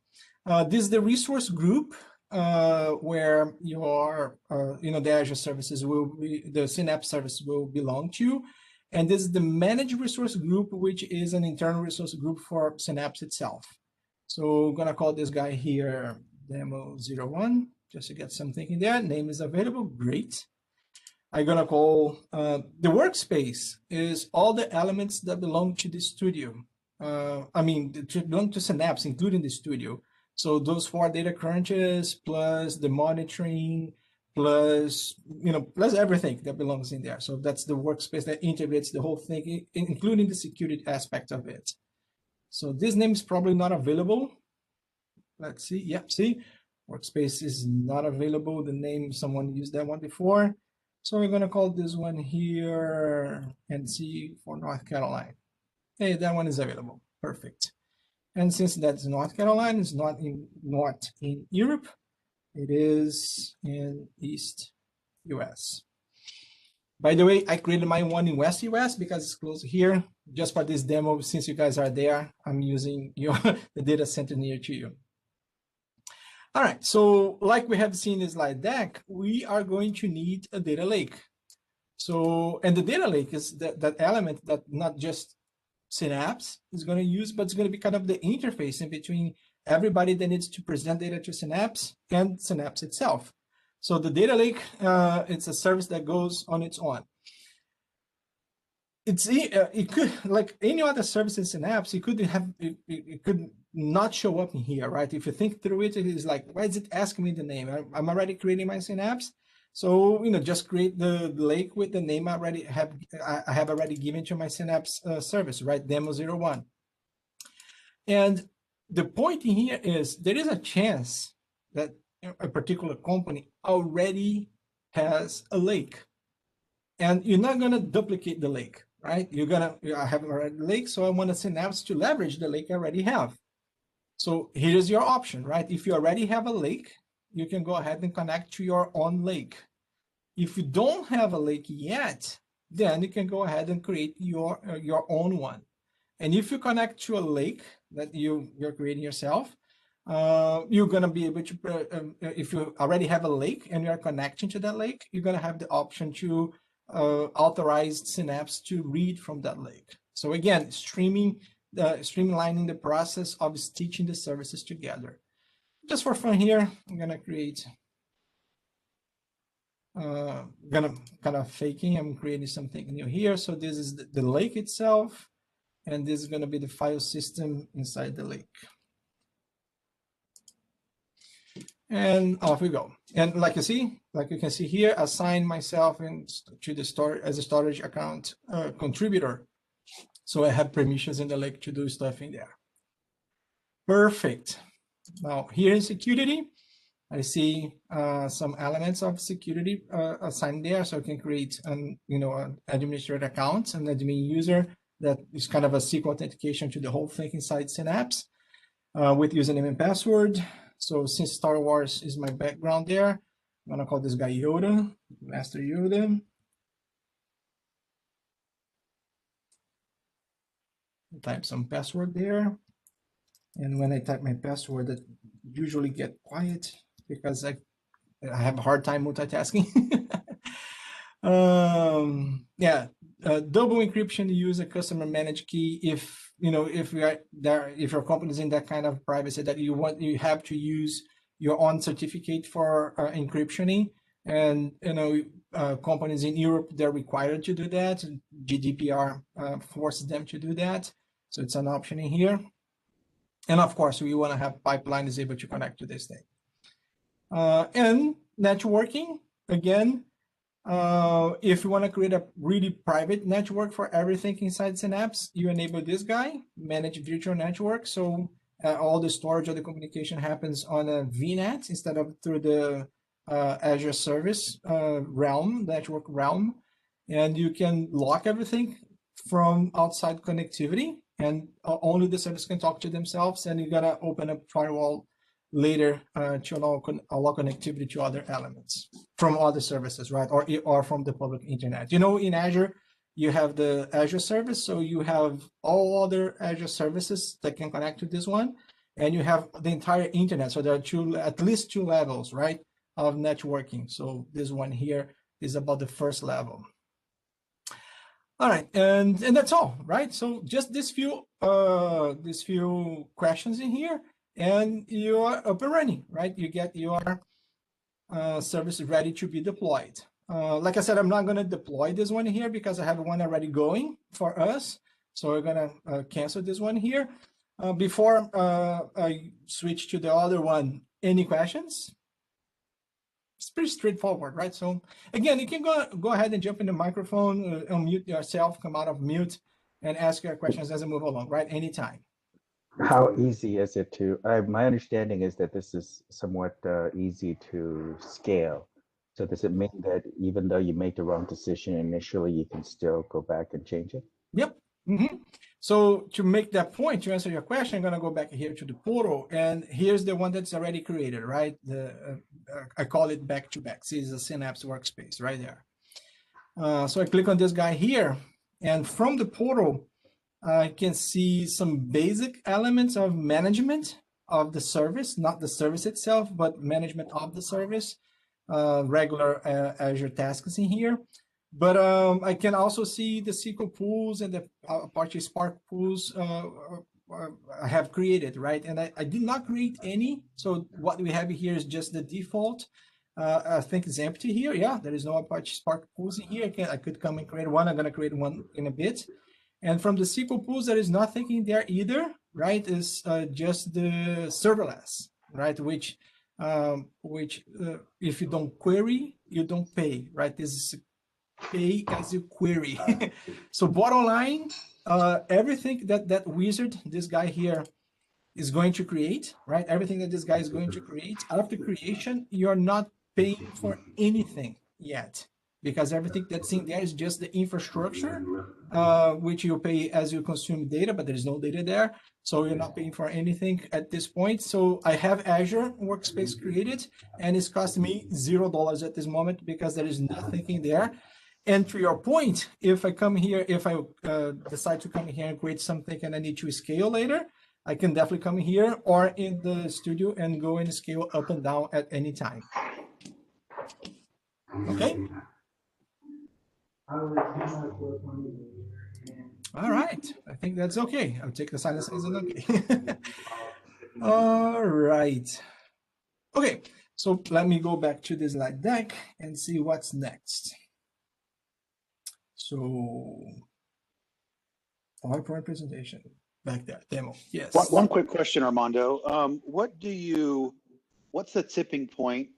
This is the resource group where your, the Azure services the Synapse service will belong to. And this is the managed resource group, which is an internal resource group for Synapse itself. So I'm gonna call this guy here demo01, just to get something in there. Name is available, great. I'm gonna call the workspace is all the elements that belong to the studio. Belong to Synapse, including the studio. So those 4 data crunches, plus the monitoring, plus plus everything that belongs in there. So that's the workspace that integrates the whole thing, including the security aspect of it. So this name is probably not available. Let's see. Yep, see, workspace is not available. The name, someone used that one before. So we're going to call this one here NC for North Carolina. Hey, that one is available. Perfect. And since that's North Carolina, it's not in Europe, it is in East US. By the way, I created my one in West US because it's close here. Just for this demo, since you guys are there, I'm using the data center near to you. All right, so like we have seen in the slide deck, we are going to need a data lake. So, and the data lake is that element that not just Synapse is going to use, but it's going to be kind of the interface in between everybody that needs to present data to Synapse and Synapse itself. So the data lake, it's a service that goes on its own. It could, like any other service in Synapse, it could not show up in here, right? If you think through it, it is like, why is it asking me the name? I'm already creating my Synapse. So, just create the lake with the name I have already given to my Synapse service, right? Demo01. And the point in here is there is a chance that a particular company already has a lake, and you're not going to duplicate the lake, right? I have already a lake, so I want a Synapse to leverage the lake I already have. So here's your option, right? If you already have a lake, you can go ahead and connect to your own lake. If you don't have a lake yet, then you can go ahead and create your own one. And if you connect to a lake that you're creating yourself, you're going to be able to, if you already have a lake and you're connecting to that lake, you're going to have the option to authorize Synapse to read from that lake. So again, streamlining the process of stitching the services together. Just for fun here, I'm going to create, I'm creating something new here. So this is the lake itself, and this is going to be the file system inside the lake. And off we go. And like you can see here, assign myself to the storage as a storage account contributor. So I have permissions in the lake to do stuff in there. Perfect. Now here in security, I see some elements of security assigned there. So I can create an administrator account, an admin user that is kind of a SQL authentication to the whole thing inside Synapse with username and password. So since Star Wars is my background there, I'm gonna call this guy Yoda, Master Yoda. Type some password there. And when I type my password, it usually get quiet because I have a hard time multitasking. Double encryption, use a customer managed key if if your company is in that kind of privacy that you have to use your own certificate for encryptioning, and companies in Europe, they're required to do that. GDPR forces them to do that, so it's an option in here. And of course, we want to have pipeline is able to connect to this thing. And networking, again, if you want to create a really private network for everything inside Synapse, you enable this guy, manage virtual network. So all the storage of the communication happens on a VNet instead of through the Azure service network realm. And you can lock everything from outside connectivity, and only the service can talk to themselves. And you gotta open up firewall later to allow connectivity to other elements from other services, right? Or from the public internet. In Azure, you have the Azure service, so you have all other Azure services that can connect to this one, and you have the entire internet. So there are at least two levels, right, of networking. So this one here is about the first level. All right, and that's all, right? So just these few questions in here, and you are up and running, right? You get your service ready to be deployed. Like I said, I'm not going to deploy this one here because I have one already going for us. So we're going to cancel this one here. Before I switch to the other one, any questions? It's pretty straightforward, right? So again, you can go ahead and jump in the microphone, unmute yourself, come out of mute, and ask your questions as I move along, right? Anytime. How easy is it to, my understanding is that this is somewhat easy to scale. So does it mean that even though you make the wrong decision initially, you can still go back and change it? Yep. Mm-hmm. So to make that point, to answer your question, I'm going to go back here to the portal, and here's the one that's already created, right? I call it back-to-back. See, it's a Synapse workspace right there. So I click on this guy here, and from the portal, I can see some basic elements of management of the service, not the service itself, but management of the service, regular Azure tasks in here. But I can also see the SQL pools and the Apache Spark pools I have created, right? And I did not create any. So what we have here is just the default. I think it's empty here. Yeah, there is no Apache Spark pools in here. I could come and create one. I'm going to create one in a bit. And from the SQL pools, there is nothing in there either, right? It's just the serverless, right? Which if you don't query, you don't pay, right? This is pay as you query. So bottom line, everything that wizard, this guy here, is going to create, right? Everything that this guy is going to create, after creation, you're not paying for anything yet. because everything that's in there is just the infrastructure, which you pay as you consume data, but there is no data there. So you're not paying for anything at this point. So I have Azure Workspace created, and it's costing me $0 at this moment because there is nothing in there. And to your point, if I come here, if I decide to come here and create something and I need to scale later, I can definitely come here or in the studio and go and scale up and down at any time. Okay. All right. I think that's okay. I'll take the silence as an okay. All right. Okay. So let me go back to the slide deck and see what's next. So PowerPoint presentation back there, demo. Yes. One quick question, Armando. What's the tipping point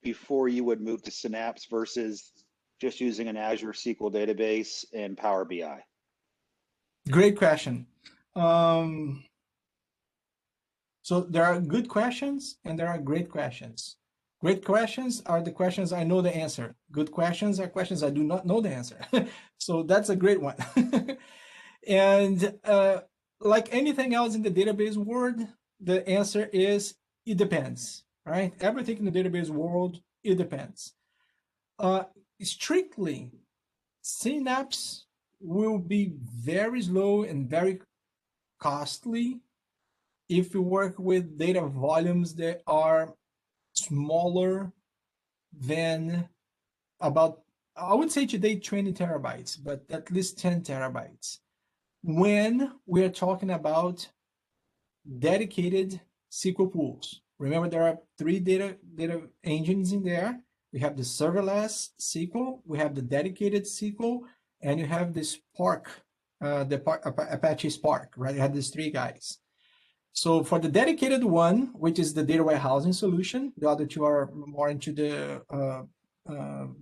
before you would move to Synapse versus just using an Azure SQL database and Power BI? Great question. So there are good questions and there are great questions. Great questions are the questions I know the answer. Good questions are questions I do not know the answer. So that's a great one. And like anything else in the database world, the answer is it depends, right? Everything in the database world, it depends. Strictly, Synapse will be very slow and very costly if you work with data volumes that are smaller than about, I would say today 20 terabytes, but at least 10 terabytes. When we're talking about dedicated SQL pools, remember there are three data engines in there. We have the serverless SQL, we have the dedicated SQL, and you have the Spark, Apache Spark, right? You have these three guys. So for the dedicated one, which is the data warehousing solution, the other two are more into the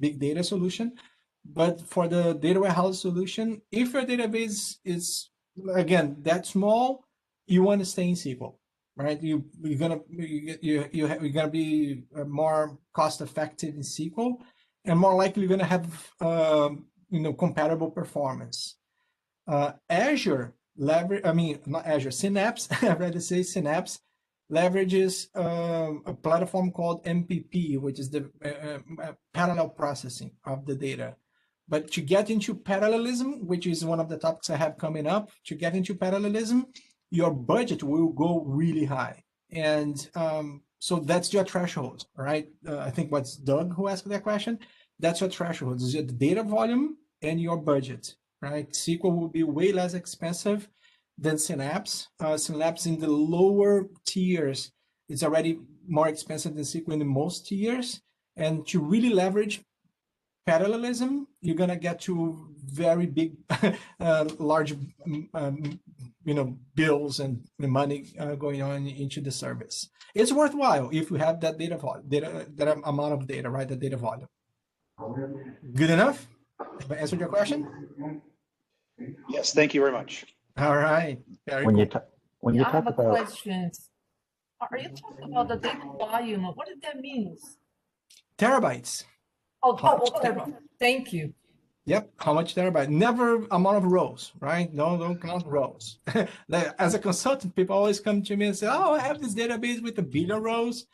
big data solution. But for the data warehouse solution, if your database is, again, that small, you want to stay in SQL, right? You're gonna be more cost effective in SQL, and more likely you're gonna have compatible performance. Azure Synapse, I'd rather say Synapse, leverages a platform called MPP, which is the parallel processing of the data. But to get into parallelism, which is one of the topics I have coming up, to get into parallelism, your budget will go really high. And so that's your threshold, right? I think what's Doug who asked that question. That's your threshold, is the data volume and your budget, right? SQL will be way less expensive than Synapse. Synapse in the lower tiers, it's already more expensive than SQL in the most tiers. And to really leverage parallelism, you're gonna get to very big, large, bills and money going on into the service. It's worthwhile if you have that that amount of data, right? The data volume. Good enough? Have I answered your question? Yes, thank you very much. All right. Very When cool. you talk about questions. Are you talking about the data volume? What does that mean? Terabytes. Oh, thank you. Yep. How much terabyte? Never amount of rows, right? No, don't count rows. As a consultant, people always come to me and say, "Oh, I have this database with 1 billion rows."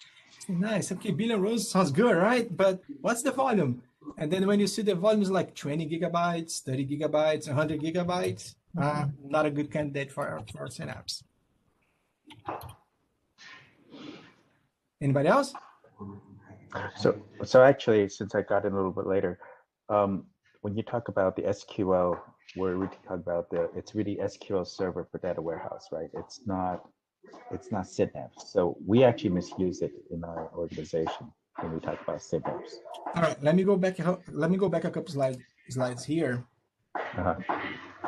Nice. Okay, 1 billion rows sounds good, right? But what's the volume? And then when you see the volume is like 20 gigabytes, 30 gigabytes, 100 gigabytes, not a good candidate for Synapse. Anybody else? So actually, since I got in a little bit later, when you talk about the SQL, we're really talking about it's really SQL Server for data warehouse, right? It's not Synapse. So we actually misuse it in our organization when we talk about Synapse. All right, let me go back a couple slides here.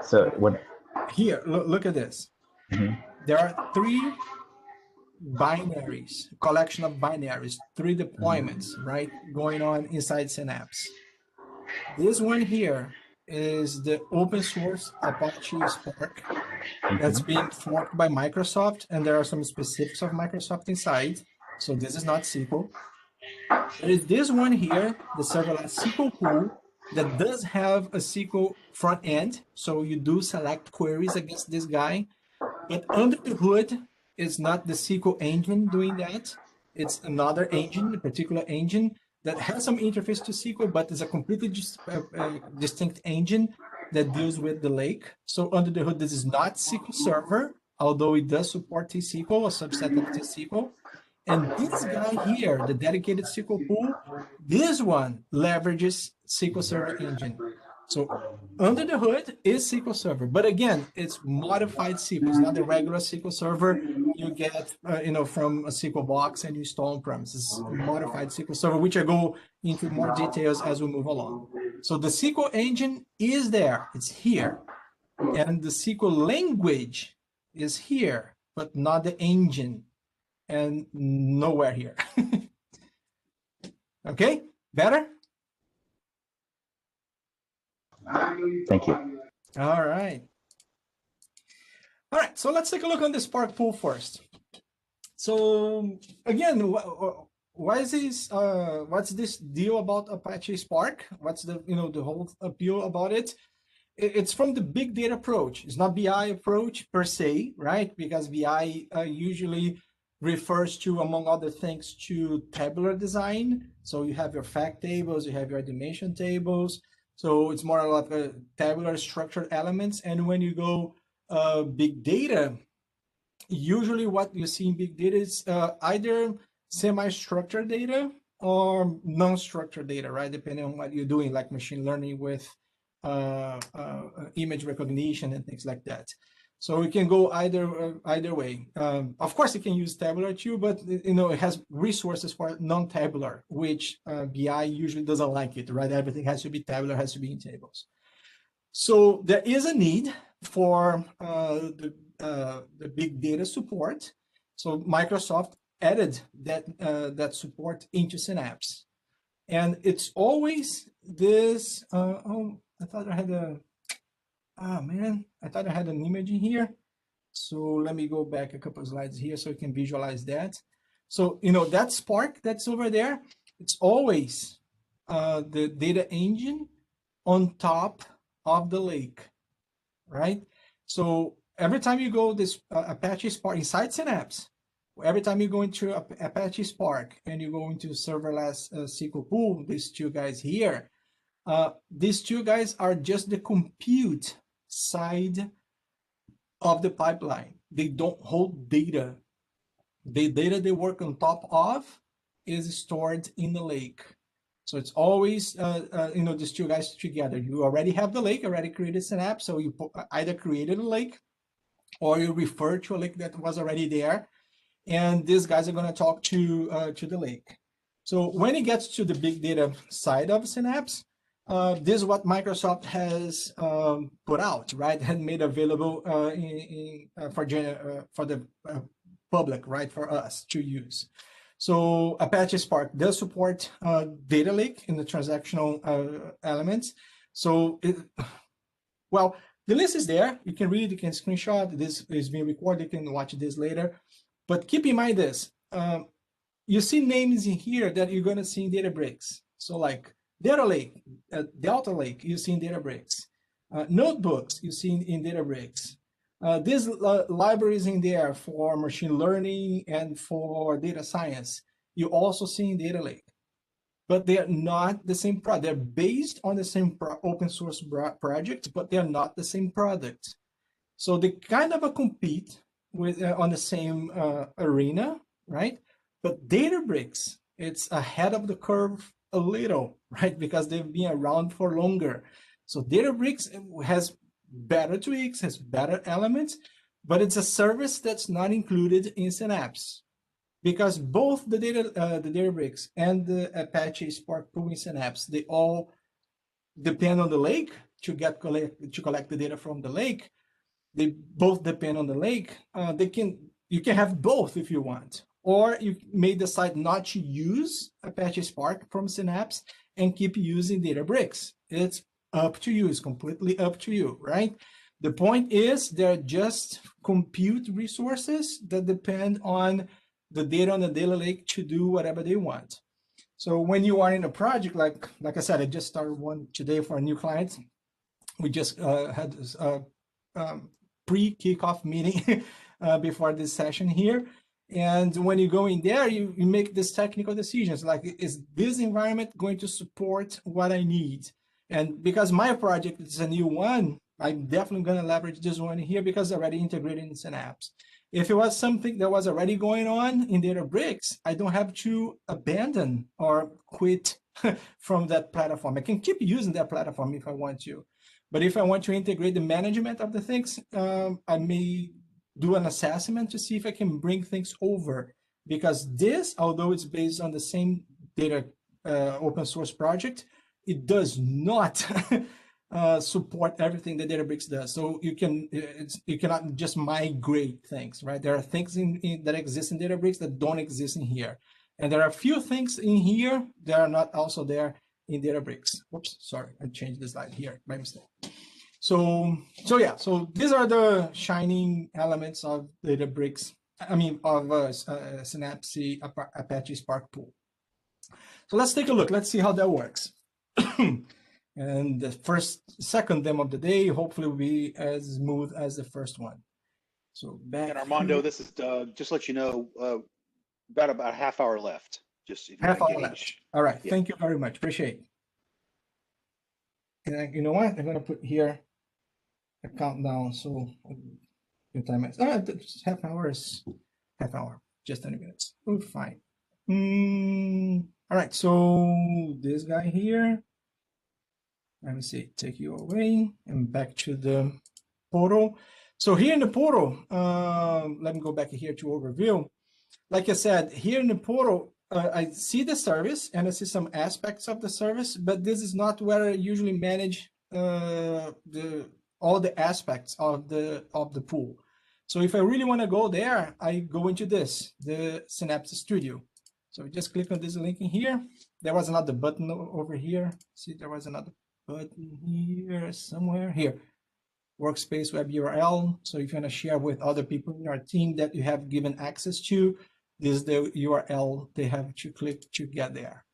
So when here, look at this. Mm-hmm. There are 3 binaries, collection of binaries, 3 deployments, right, going on inside Synapse. This one here is the open source Apache Spark that's being forked by Microsoft, and there are some specifics of Microsoft inside. So this is not SQL. There is this one here, the Serverless Sql Pool, that does have a SQL front end. So you do select queries against this guy, but under the hood is not the SQL engine doing that. It's another engine, a particular engine that has some interface to SQL, but is a completely distinct engine that deals with the lake. So under the hood, this is not SQL Server, although it does support T-SQL, a subset of T-SQL. And this guy here, the dedicated SQL pool, this one leverages SQL Server engine. So under the hood is SQL Server, but again, it's modified SQL. It's not the regular SQL Server you get, from a SQL box and you install on premises. Modified SQL Server, which I go into more details as we move along. So the SQL engine is there; it's here, and the SQL language is here, but not the engine, and nowhere here. Okay, better? Thank you. All right. All right, so let's take a look on the Spark pool first. So again, why is this? What's this deal about Apache Spark? What's the the whole appeal about it? It's from the big data approach. It's not BI approach per se, right? Because BI usually refers to, among other things, to tabular design. So you have your fact tables, you have your dimension tables. So it's more like a tabular structured elements. And when you go big data, usually what you see in big data is either semi-structured data or non-structured data, right? Depending on what you're doing, like machine learning with image recognition and things like that. So we can go either way. Of course, you can use tabular too, but it has resources for non-tabular, which BI usually doesn't like it, right? Everything has to be tabular, has to be in tables. So there is a need for the big data support. So Microsoft added that support into Synapse, and it's always this. I thought I had I thought I had an image in here. So let me go back a couple of slides here so you can visualize that. So, that Spark that's over there, it's always the data engine on top of the lake, right? So every time you go this Apache Spark inside Synapse, every time you go into Apache Spark and you go into Serverless Sql Pool, these two guys here, these two guys are just the compute side of the pipeline. They don't hold data. The data they work on top of is stored in the lake. So it's always, these two guys together. You already have the lake, already created Synapse. So you either created a lake or you refer to a lake that was already there. And these guys are going to talk to the lake. So when it gets to the big data side of Synapse, this is what Microsoft has put out, right? And made available for the public, right, for us to use. So Apache Spark does support data lake in the transactional elements. So, the list is there. You can read, you can screenshot. This is being recorded. You can watch this later. But keep in mind this. You see names in here that you're going to see in Databricks. So like Data Lake, Delta Lake, you see in Databricks. Notebooks, you see in Databricks. These libraries in there for machine learning and for data science, you also see in Data Lake. But they're not the same product. They're based on the same open source project, but they're not the same product. So they kind of compete with on the same arena, right? But Databricks, it's ahead of the curve a little, right? Because they've been around for longer. So Databricks has better tweaks, has better elements, but it's a service that's not included in Synapse. Because both the Databricks and the Apache Spark Pool in Synapse, they all depend on the lake to collect the data from the lake. They both depend on the lake. You can have both if you want, or you may decide not to use Apache Spark from Synapse and keep using Databricks. It's up to you. It's completely up to you, right? The point is they're just compute resources that depend on the data on the data lake to do whatever they want. So when you are in a project, like I said, I just started one today for a new client. We just had this pre-kickoff meeting before this session here. And when you go in there, you make these technical decisions, like, is this environment going to support what I need? And because my project is a new one, I'm definitely going to leverage this one here because it's already integrated in Synapse. If it was something that was already going on in Databricks, I don't have to abandon or quit from that platform. I can keep using that platform if I want to. But if I want to integrate the management of the things, I may do an assessment to see if I can bring things over. Because this, although it's based on the same data open source project, it does not support everything that Databricks does. So you cannot just migrate things, right? There are things that exist in Databricks that don't exist in here. And there are a few things in here that are not also there in Databricks. Oops, sorry, I changed the slide here by mistake. So these are the shining elements of Databricks, of Synapse Apache Spark Pool. So let's take a look. Let's see how that works. And the second demo of the day, hopefully will be as smooth as the first one. So back. And Armando, this is Doug. Just let you know, about a half hour left. Just if you Half want hour to left. gauge. All right. Yeah. Thank you very much. Appreciate it. And you know what? I'm going to put here a countdown. So time is half hour, just 20 minutes. Oh, fine. All right. So this guy here. Let me see, take you away and back to the portal. So here in the portal, let me go back here to overview. Like I said, here in the portal, I see the service and I see some aspects of the service, but this is not where I usually manage all the aspects of the pool. So if I really want to go there, I go into this, the Synapse Studio. So just click on this link in here. There was another button over here. See, there was another button here somewhere here. Workspace web URL. So if you want to share with other people in your team that you have given access to, this is the URL they have to click to get there.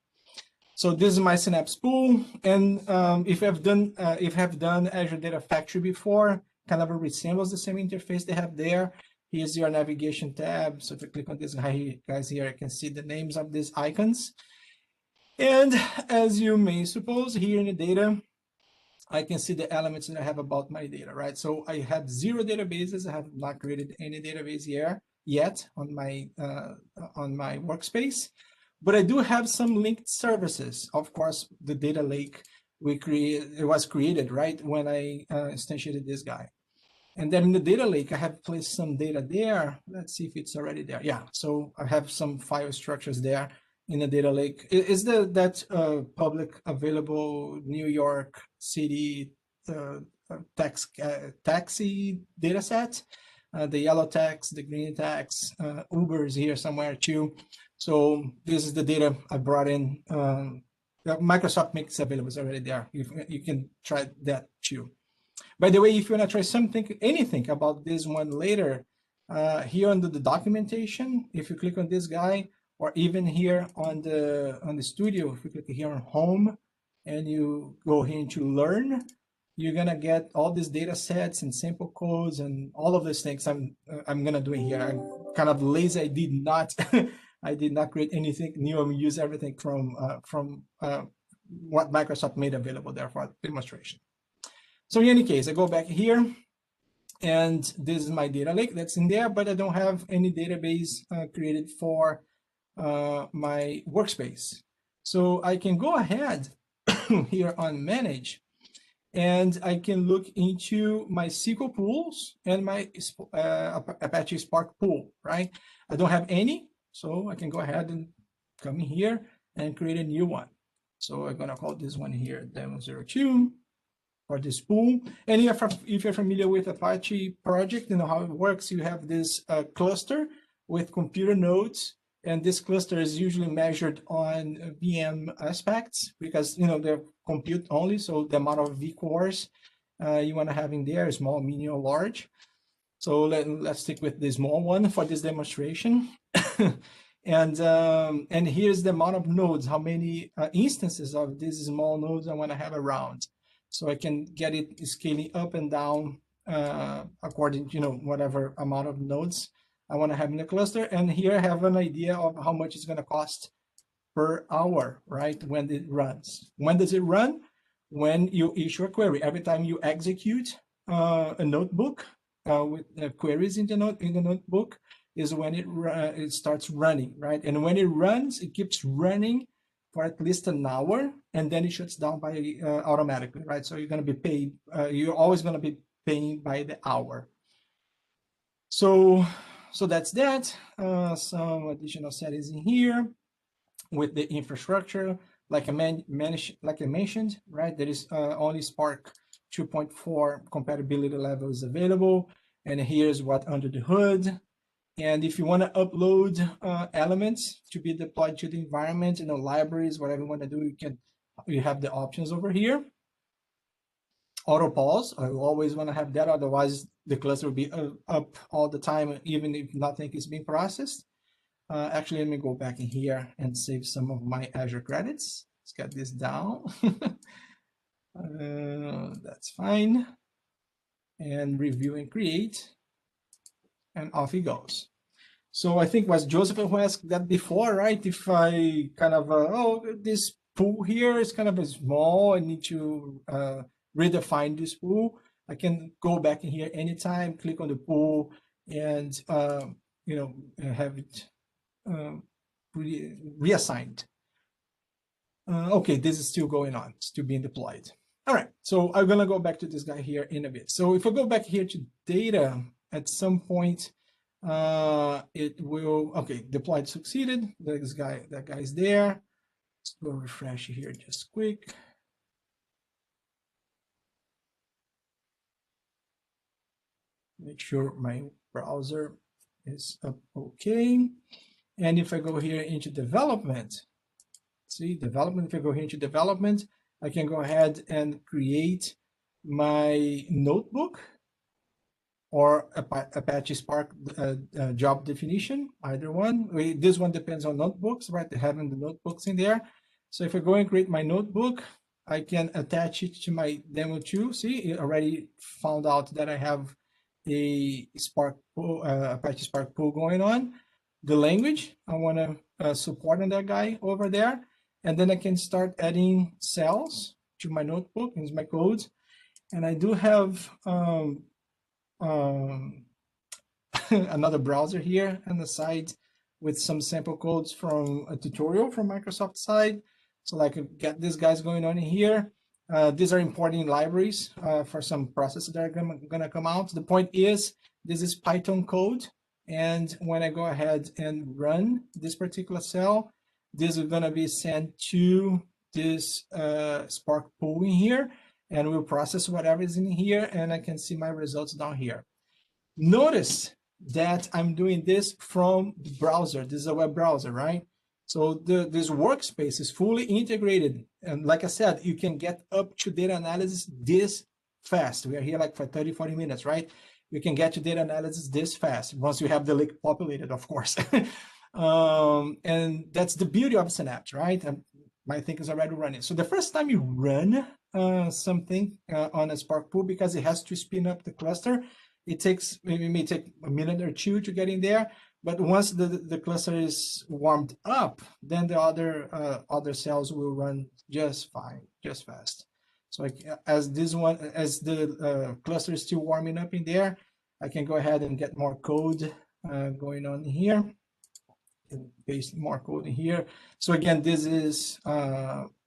So this is my Synapse pool, and if I've done Azure Data Factory before, kind of resembles the same interface they have there. Here's your navigation tab. So if I click on this guys here, I can see the names of these icons. And as you may suppose, here in the data, I can see the elements that I have about my data, right? So I have 0 databases. I have not created any database here yet on my workspace, but I do have some linked services. Of course, the data lake was created right when I instantiated this guy. And then in the data lake, I have placed some data there. Let's see if it's already there. Yeah, so I have some file structures there in the data lake. Is that public available New York City taxi data set? The yellow tax, the green tax, Uber is here somewhere too. So this is the data I brought in. Microsoft makes available, it's already there. You can try that too. By the way, if you want to try anything about this one later, here under the documentation, if you click on this guy, or even here on the studio, if you click here on home and you go here into learn, you're gonna get all these data sets and sample codes and all of these things I'm gonna do here. I'm kind of lazy. I did not I did not create anything new. I use everything from what Microsoft made available there for demonstration. So in any case, I go back here, and this is my data lake that's in there, but I don't have any database created for my workspace. So I can go ahead here on manage, and I can look into my SQL pools and my Apache Spark pool, right? I don't have any, so I can go ahead and come in here and create a new one. So I'm gonna call this one here demo02 for this pool. And if you're familiar with Apache project, you know how it works. You have this cluster with computer nodes, and this cluster is usually measured on VM aspects because they're compute only. So the amount of vCores you want to have in there is small, medium, or large. So let's stick with the small one for this demonstration. And here's the amount of nodes, how many instances of these small nodes I want to have around. So I can get it scaling up and down according to, whatever amount of nodes I want to have in the cluster. And here I have an idea of how much it's going to cost per hour, right? When it runs. When does it run? When you issue a query. Every time you execute a notebook with queries in the notebook is when it starts running, right? And when it runs, it keeps running for at least an hour, and then it shuts down by automatically, right? So you're going to be paid. You're always going to be paying by the hour. So that's that. Some additional settings in here with the infrastructure, like I mentioned, right? There is only Spark 2.4 compatibility levels available, and here's what under the hood. And if you want to upload elements to be deployed to the environment, libraries, whatever you want to do, you have the options over here. Auto pause, I always want to have that, otherwise the cluster will be up all the time, even if nothing is being processed. Actually, let me go back in here and save some of my Azure credits. Let's get this down. That's fine. And review and create. And off he goes. So I think it was Joseph who asked that before, right? If I kind of, this pool here is kind of small, I need to redefine this pool. I can go back in here anytime, click on the pool, and have it reassigned. Okay, this is still going on, still being deployed. All right, so I'm gonna go back to this guy here in a bit. So if I go back here to data, at some point, it will, okay, deployed succeeded. That guy's there. Let's go refresh here just quick. Make sure my browser is up okay. And if I go here into development, see development, if I go here into development, I can go ahead and create my notebook or Apache Spark job definition, either one. This one depends on notebooks, right? They having the notebooks in there. So if I go and create my notebook, I can attach it to my demo too. See, it already found out that I have a Spark pool, Apache Spark pool going on. The language I want to support on that guy over there, and then I can start adding cells to my notebook. Here's my code, and I do have another browser here on the side with some sample codes from a tutorial from Microsoft side. So like get these guys going on in here. These are importing libraries for some processes that are gonna come out. The point is, this is Python code. And when I go ahead and run this particular cell, this is gonna be sent to this Spark pool in here, and we'll process whatever is in here, and I can see my results down here. Notice that I'm doing this from the browser. This is a web browser, right? So this workspace is fully integrated. And like I said, you can get up to data analysis this fast. We are here like for 30, 40 minutes, right? We can get to data analysis this fast once you have the lake populated, of course. And that's the beauty of Synapse, right? My thing is already running. So the first time you run something on a Spark pool, because it has to spin up the cluster, it may take a minute or two to get in there. But once the cluster is warmed up, then the other cells will run just fine, just fast. So as the cluster is still warming up in there, I can go ahead and get more code going on here. And paste more code in here. So again, this is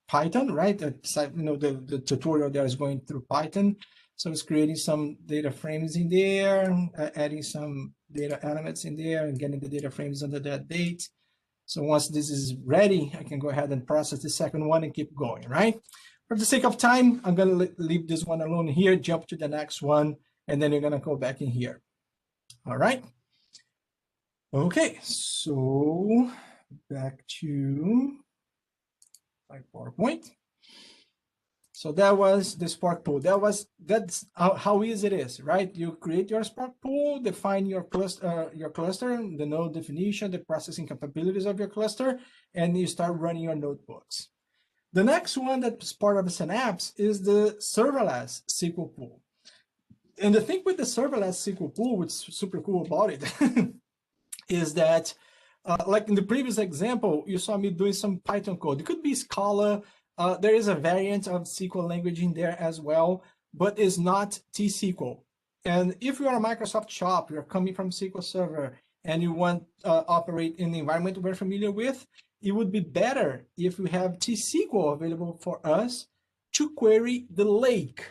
Python, right? The tutorial there is going through Python. So it's creating some data frames in there, adding some data elements in there, and getting the data frames under that date. So once this is ready, I can go ahead and process the second one and keep going, right? For the sake of time, I'm going to leave this one alone here, jump to the next one, and then you're going to go back in here. All right. Okay, so back to my PowerPoint. So that was the Spark pool. That's how easy it is, right? You create your Spark pool, define your cluster, the node definition, the processing capabilities of your cluster, and you start running your notebooks. The next one that's part of Synapse is the Serverless Sql Pool. And the thing with the Serverless Sql Pool, what's super cool about it, is that, like in the previous example, you saw me doing some Python code. It could be Scala. There is a variant of SQL language in there as well, but it's not T-SQL. And if you are a Microsoft shop, you're coming from SQL Server, and you want to operate in the environment we're familiar with, it would be better if we have T-SQL available for us to query the lake.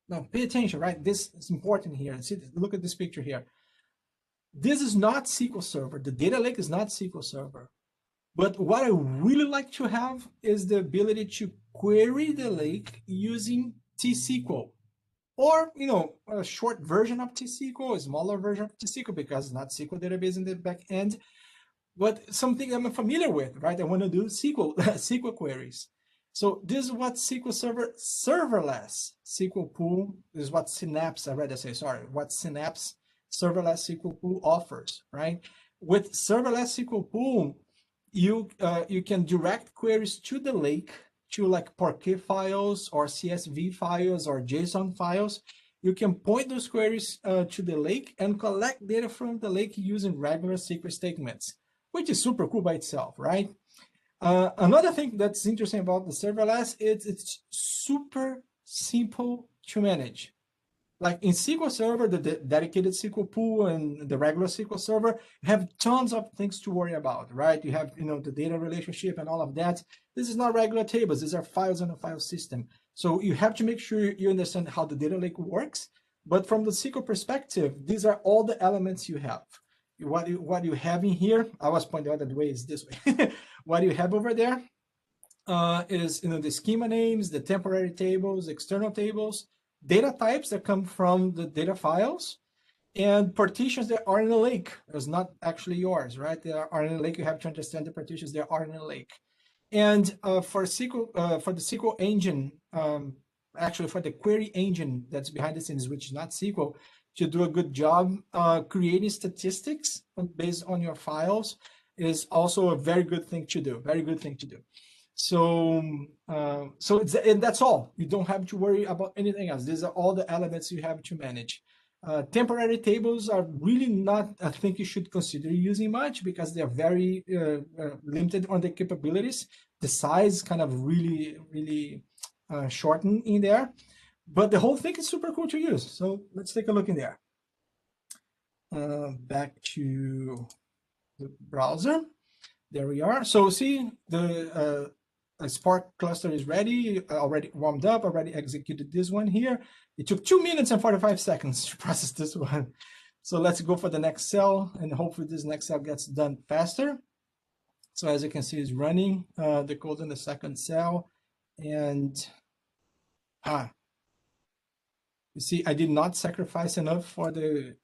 Now, pay attention, right? This is important here. See, look at this picture here. This is not SQL Server. The data lake is not SQL Server. But what I really like to have is the ability to query the lake using T-SQL. Or, a short version of T-SQL, a smaller version of T-SQL, because it's not SQL database in the back end, but something I'm familiar with, right? I want to do SQL queries. So this is what SQL Server Serverless Sql Pool, this is what Synapse, what Synapse Serverless Sql Pool offers, right? With Serverless Sql Pool, you can direct queries to the lake, to like Parquet files or CSV files or JSON files. You can point those queries to the lake and collect data from the lake using regular SQL statements, which is super cool by itself, right? Another thing that's interesting about the serverless is it's super simple to manage. Like in SQL Server, the dedicated SQL pool and the regular SQL Server have tons of things to worry about, right? You have, the data relationship and all of that. This is not regular tables. These are files in a file system. So you have to make sure you understand how the data lake works. But from the SQL perspective, these are all the elements you have. What you have in here, I was pointing out that the way is this way. What you have over there is the schema names, the temporary tables, external tables, data types that come from the data files, and partitions that are in the lake. It's not actually yours, right? They are in the lake. You have to understand the partitions that are in the lake. And for SQL, for the SQL engine, actually for the query engine that's behind the scenes, which is not SQL, to do a good job creating statistics based on your files is also a very good thing to do. Very good thing to do. So, and that's all. You don't have to worry about anything else. These are all the elements you have to manage. Temporary tables are really not a thing you should consider using much because they're very limited on the capabilities. The size kind of really shortened in there. But the whole thing is super cool to use. So let's take a look in there. Back to the browser. There we are. So see, the Spark cluster is ready, already warmed up, already executed this one here. It took 2 minutes and 45 seconds to process this one. So let's go for the next cell, and hopefully this next cell gets done faster. So as you can see, it's running the code in the second cell. And you see, I did not sacrifice enough for the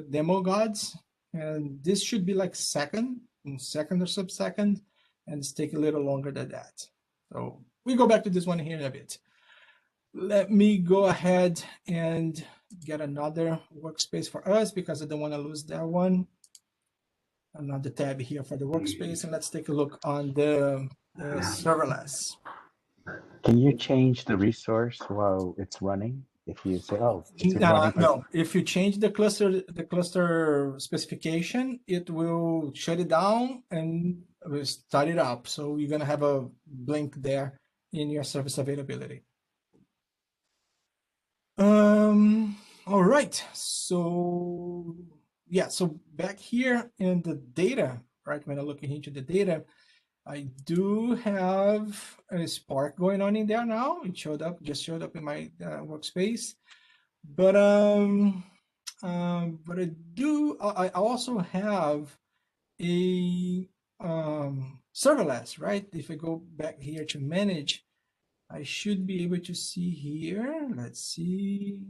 demo gods. And this should be like second or sub-second, and it's taking a little longer than that. So we go back to this one here in a bit. Let me go ahead and get another workspace for us because I don't want to lose that one. Another tab here for the workspace, and let's take a look on the serverless. Can you change the resource while it's running? If you say, oh, it's running. No, if you change the cluster specification, it will shut it down and will start it up. So you're going to have a blink there in your service availability. All right. So yeah, so back here in the data, right? When I'm looking into the data, I do have a Spark going on in there now. It just showed up in my workspace. But I also have a serverless, right? If I go back here to manage, I should be able to see here. Let's see,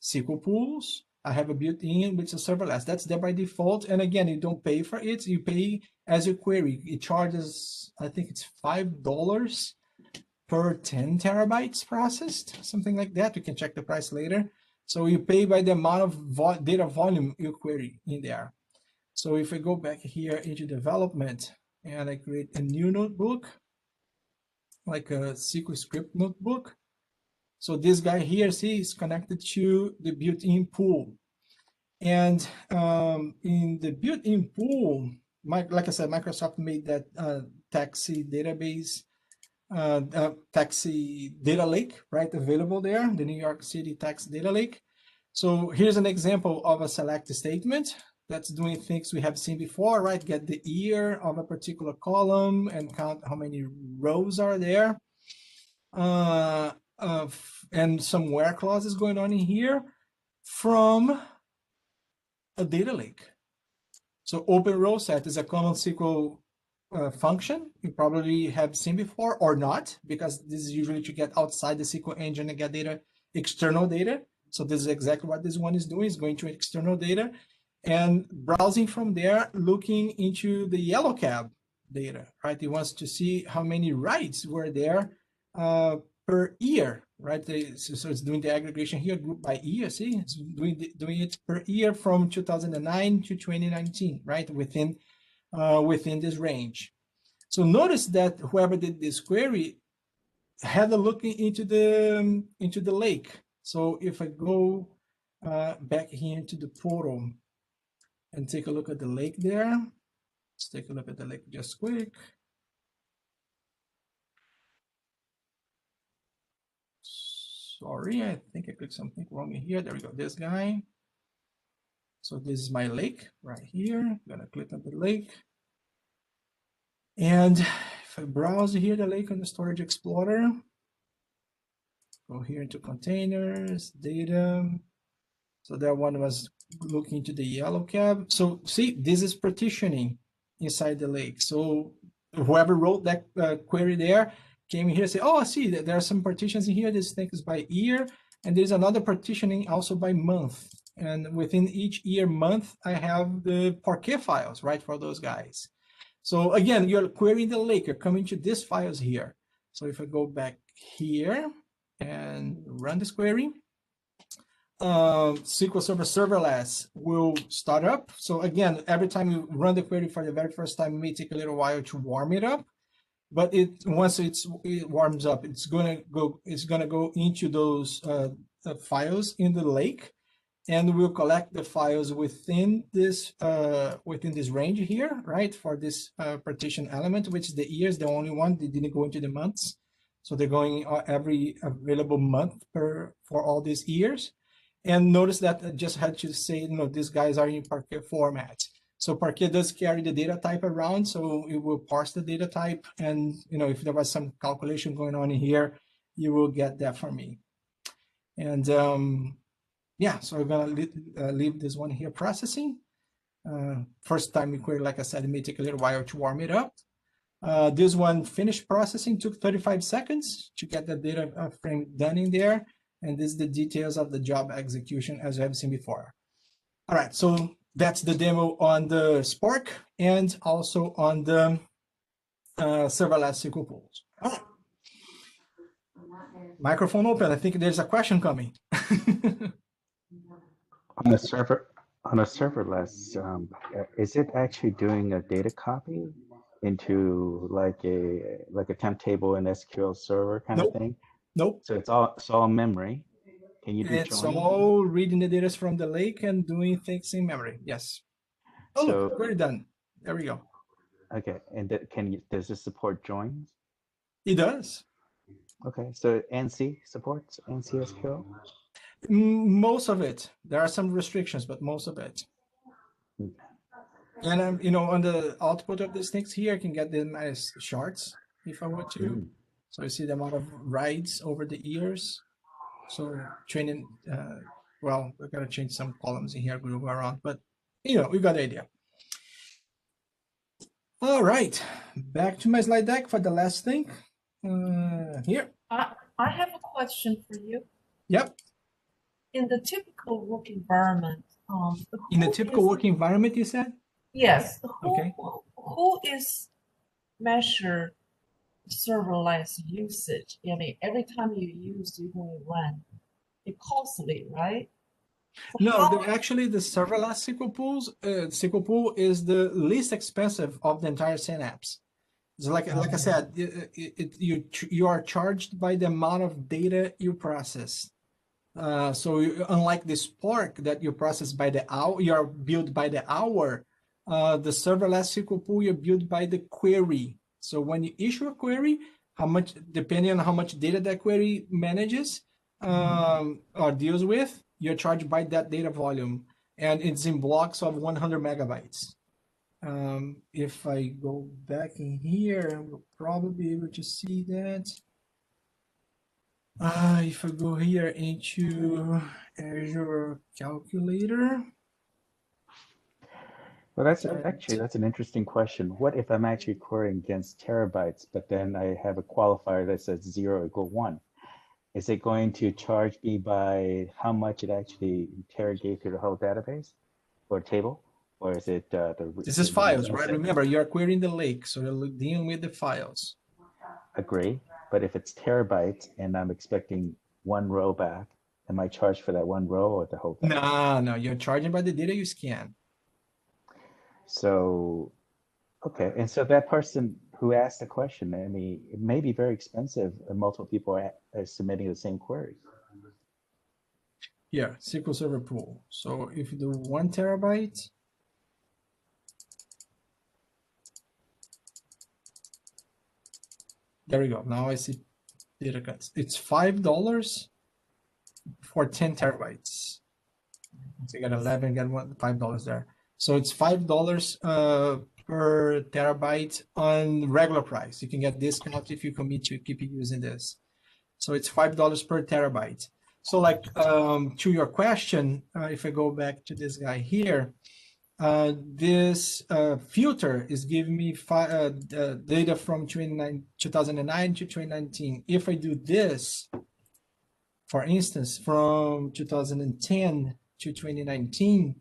SQL pools. I have a built-in which is serverless. That's there by default. And again, you don't pay for it. You pay as you query. It charges, I think it's $5 per 10 terabytes processed, something like that. We can check the price later. So you pay by the amount of data volume you query in there. So if I go back here into development and I create a new notebook, like a SQL script notebook. So this guy here, see, is connected to the built-in pool. And in the built-in pool, like I said, Microsoft made that taxi database, taxi data lake, right, available there, the New York City tax data lake. So here's an example of a select statement that's doing things we have seen before, right? Get the year of a particular column and count how many rows are there. And some where clauses going on in here from a data lake. So open row set is a common SQL function you probably have seen before or not, because this is usually to get outside the SQL engine and get data, external data. So this is exactly what this one is doing, is going to external data and browsing from there, looking into the yellow cab data, right? It wants to see how many writes were there per year, right? So it's doing the aggregation here, group by year. See, it's doing it per year from 2009 to 2019, right? Within this range. So notice that whoever did this query had a look into the lake. So if I go back here into the portal and take a look at the lake there, let's take a look at the lake just quick. Sorry, I think I clicked something wrong in here. There we go, this guy. So this is my lake right here. I'm gonna click on the lake. And if I browse here, the lake on the Storage Explorer, go here into containers, data. So that one was looking to the yellow cab. So see, this is partitioning inside the lake. So whoever wrote that query there came here and say, oh, I see that there are some partitions in here. This thing is by year. And there's another partitioning also by month. And within each year month, I have the Parquet files, right, for those guys. So again, you're querying the lake, you're coming to these files here. So if I go back here and run this query, SQL Server Serverless will start up. So again, every time you run the query for the very first time, it may take a little while to warm it up. But once it warms up, it's gonna go into those files in the lake, and we'll collect the files within this range here, right? For this partition element, which is the years, the only one. They didn't go into the months, so they're going every available month for all these years. And notice that I just had to say, these guys are in Parquet format. So Parquet does carry the data type around, so it will parse the data type, and if there was some calculation going on in here, you will get that from me. And yeah, so we're gonna leave this one here processing. First time we query, like I said, it may take a little while to warm it up. This one finished processing, took 35 seconds to get the data frame done in there. And this is the details of the job execution as you have seen before. All right, so that's the demo on the Spark and also on the Serverless Sql Pools. All right. Microphone open. I think there's a question coming. On a serverless, is it actually doing a data copy into like a temp table and SQL Server kind of thing? Nope. So it's all memory. Can you do It's joining? all reading the data from the lake and doing things in memory. Yes. Oh, So, look, we're done. There we go. Okay, and does this support joins? It does. Okay, so ANSI supports ANSI SQL? Most of it. There are some restrictions, but most of it. And on the output of these things here, I can get them as charts if I want to. So you see the amount of rides over the years. So training, well, we're gonna change some columns in here, move around, but we got the idea. All right, back to my slide deck for the last thing. Here. I have a question for you. Yep. In the typical work environment, in a typical work environment, you said? Yes. Okay. Who is measured serverless usage. I mean, every time you use, you're going to run. It's costly, right? So No, how, actually, the serverless SQL Pool is the least expensive of the entire Synapse. So like I said, you are charged by the amount of data you process. So unlike the Spark that you process by the hour, you are billed by the hour. The serverless SQL Pool, you're billed by the query. So when you issue a query, how much, depending on how much data that query manages or deals with, you're charged by that data volume, and it's in blocks of 100 megabytes. If I go back in here, we'll probably be able to see that. If I go here into Azure Calculator. Well, that's an interesting question. What if I'm actually querying against terabytes, but then I have a qualifier that says 0 = 1? Is it going to charge me by how much it actually interrogates through the whole database or table? Or is it This is files, right? Remember, you're querying the lake, so you're dealing with the files. Agree, but if it's terabytes and I'm expecting one row back, am I charged for that one row or the whole thing? No, you're charging by the data you scan. So, okay, and so that person who asked the question, I mean, it may be very expensive and multiple people are submitting the same query. Yeah, SQL Server Pool. So if you do 1 terabyte, there we go. Now I see data cuts. It's $5 for 10 terabytes. So you got 11, get $5 there. So it's $5 per terabyte on regular price. You can get discount if you commit to keep using this. So it's $5 per terabyte. So like to your question, if I go back to this guy here, this filter is giving me data from 2009 to 2019. If I do this, for instance, from 2010 to 2019,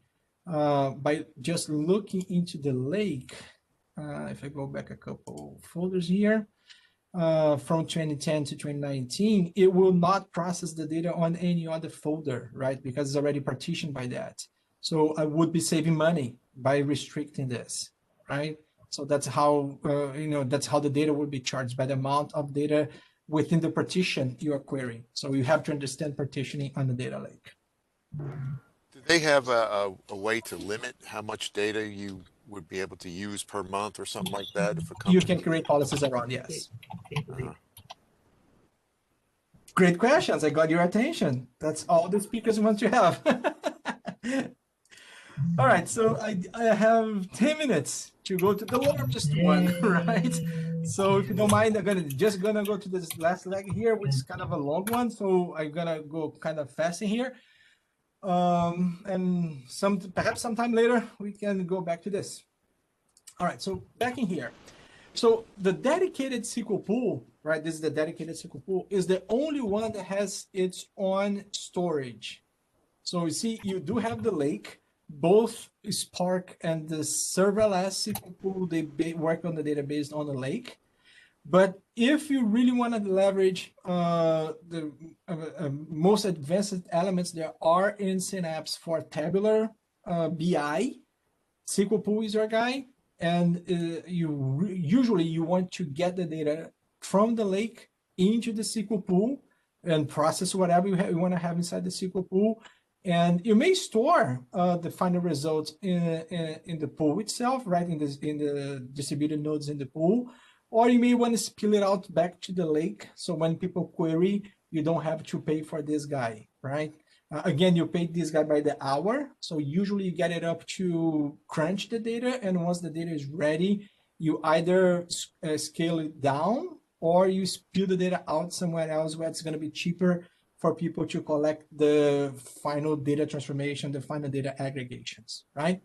by just looking into the lake, if I go back a couple folders here, from 2010 to 2019, it will not process the data on any other folder, right? Because it's already partitioned by that. So I would be saving money by restricting this, right? So that's how, that's how the data will be charged, by the amount of data within the partition you are querying. So you have to understand partitioning on the data lake. Do they have a way to limit how much data you would be able to use per month or something like that? If a company... You can create policies around, yes. Uh-huh. Great questions. I got your attention. That's all the speakers want to have. All right, so I have 10 minutes to go to the largest one, right? So if you don't mind, I'm just gonna go to this last leg here, which is kind of a long one. So I'm gonna go kind of fast in here. And perhaps sometime later, we can go back to this. All right, so back in here. So the dedicated SQL pool, right? This is the dedicated SQL pool, is the only one that has its own storage. So you see, you do have the lake. Both Spark and the serverless SQL pool, they work on the data based on the lake. But if you really want to leverage the most advanced elements there are in Synapse for tabular BI, SQL pool is your guy. And usually you want to get the data from the lake into the SQL pool and process whatever you want to have inside the SQL pool. And you may store the final results in the pool itself, right? In the distributed nodes in the pool, or you may want to spill it out back to the lake. So when people query, you don't have to pay for this guy, right? Again, you pay this guy by the hour. So usually you get it up to crunch the data. And once the data is ready, you either scale it down or you spill the data out somewhere else where it's going to be cheaper for people to collect the final data transformation, the final data aggregations, right?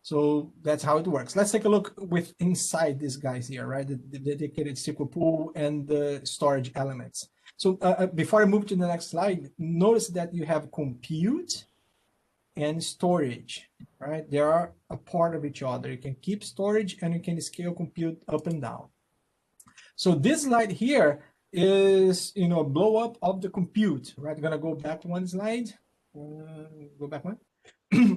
So that's how it works. Let's take a look with inside these guys here, right? The dedicated SQL pool and the storage elements. So before I move to the next slide, notice that you have compute and storage, right? They are a part of each other. You can keep storage and you can scale compute up and down. So this slide here is, blow up of the compute, right? I'm gonna go back one slide, go back one.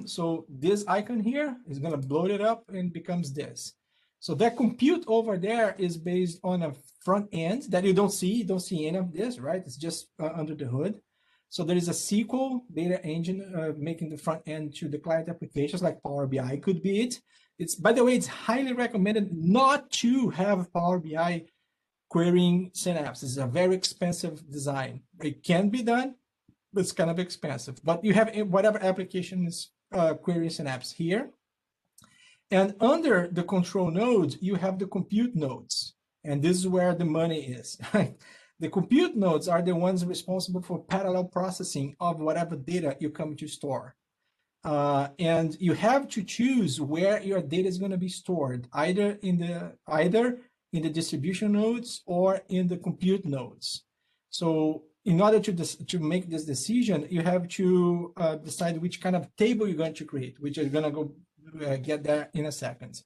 So this icon here is gonna blow it up and becomes this. So that compute over there is based on a front end that you don't see any of this, right? It's just under the hood. So there is a SQL data engine making the front end to the client applications like Power BI could be it. It's, by the way, it's highly recommended not to have Power BI querying Synapse. It's a very expensive design. It can be done, but it's kind of expensive. But you have whatever application is querying Synapse here. And under the control nodes, you have the compute nodes. And this is where the money is. The compute nodes are the ones responsible for parallel processing of whatever data you come to store. And you have to choose where your data is going to be stored, either in the distribution nodes or in the compute nodes. So in order to make this decision, you have to decide which kind of table you're going to create, which is going to go get there in a second.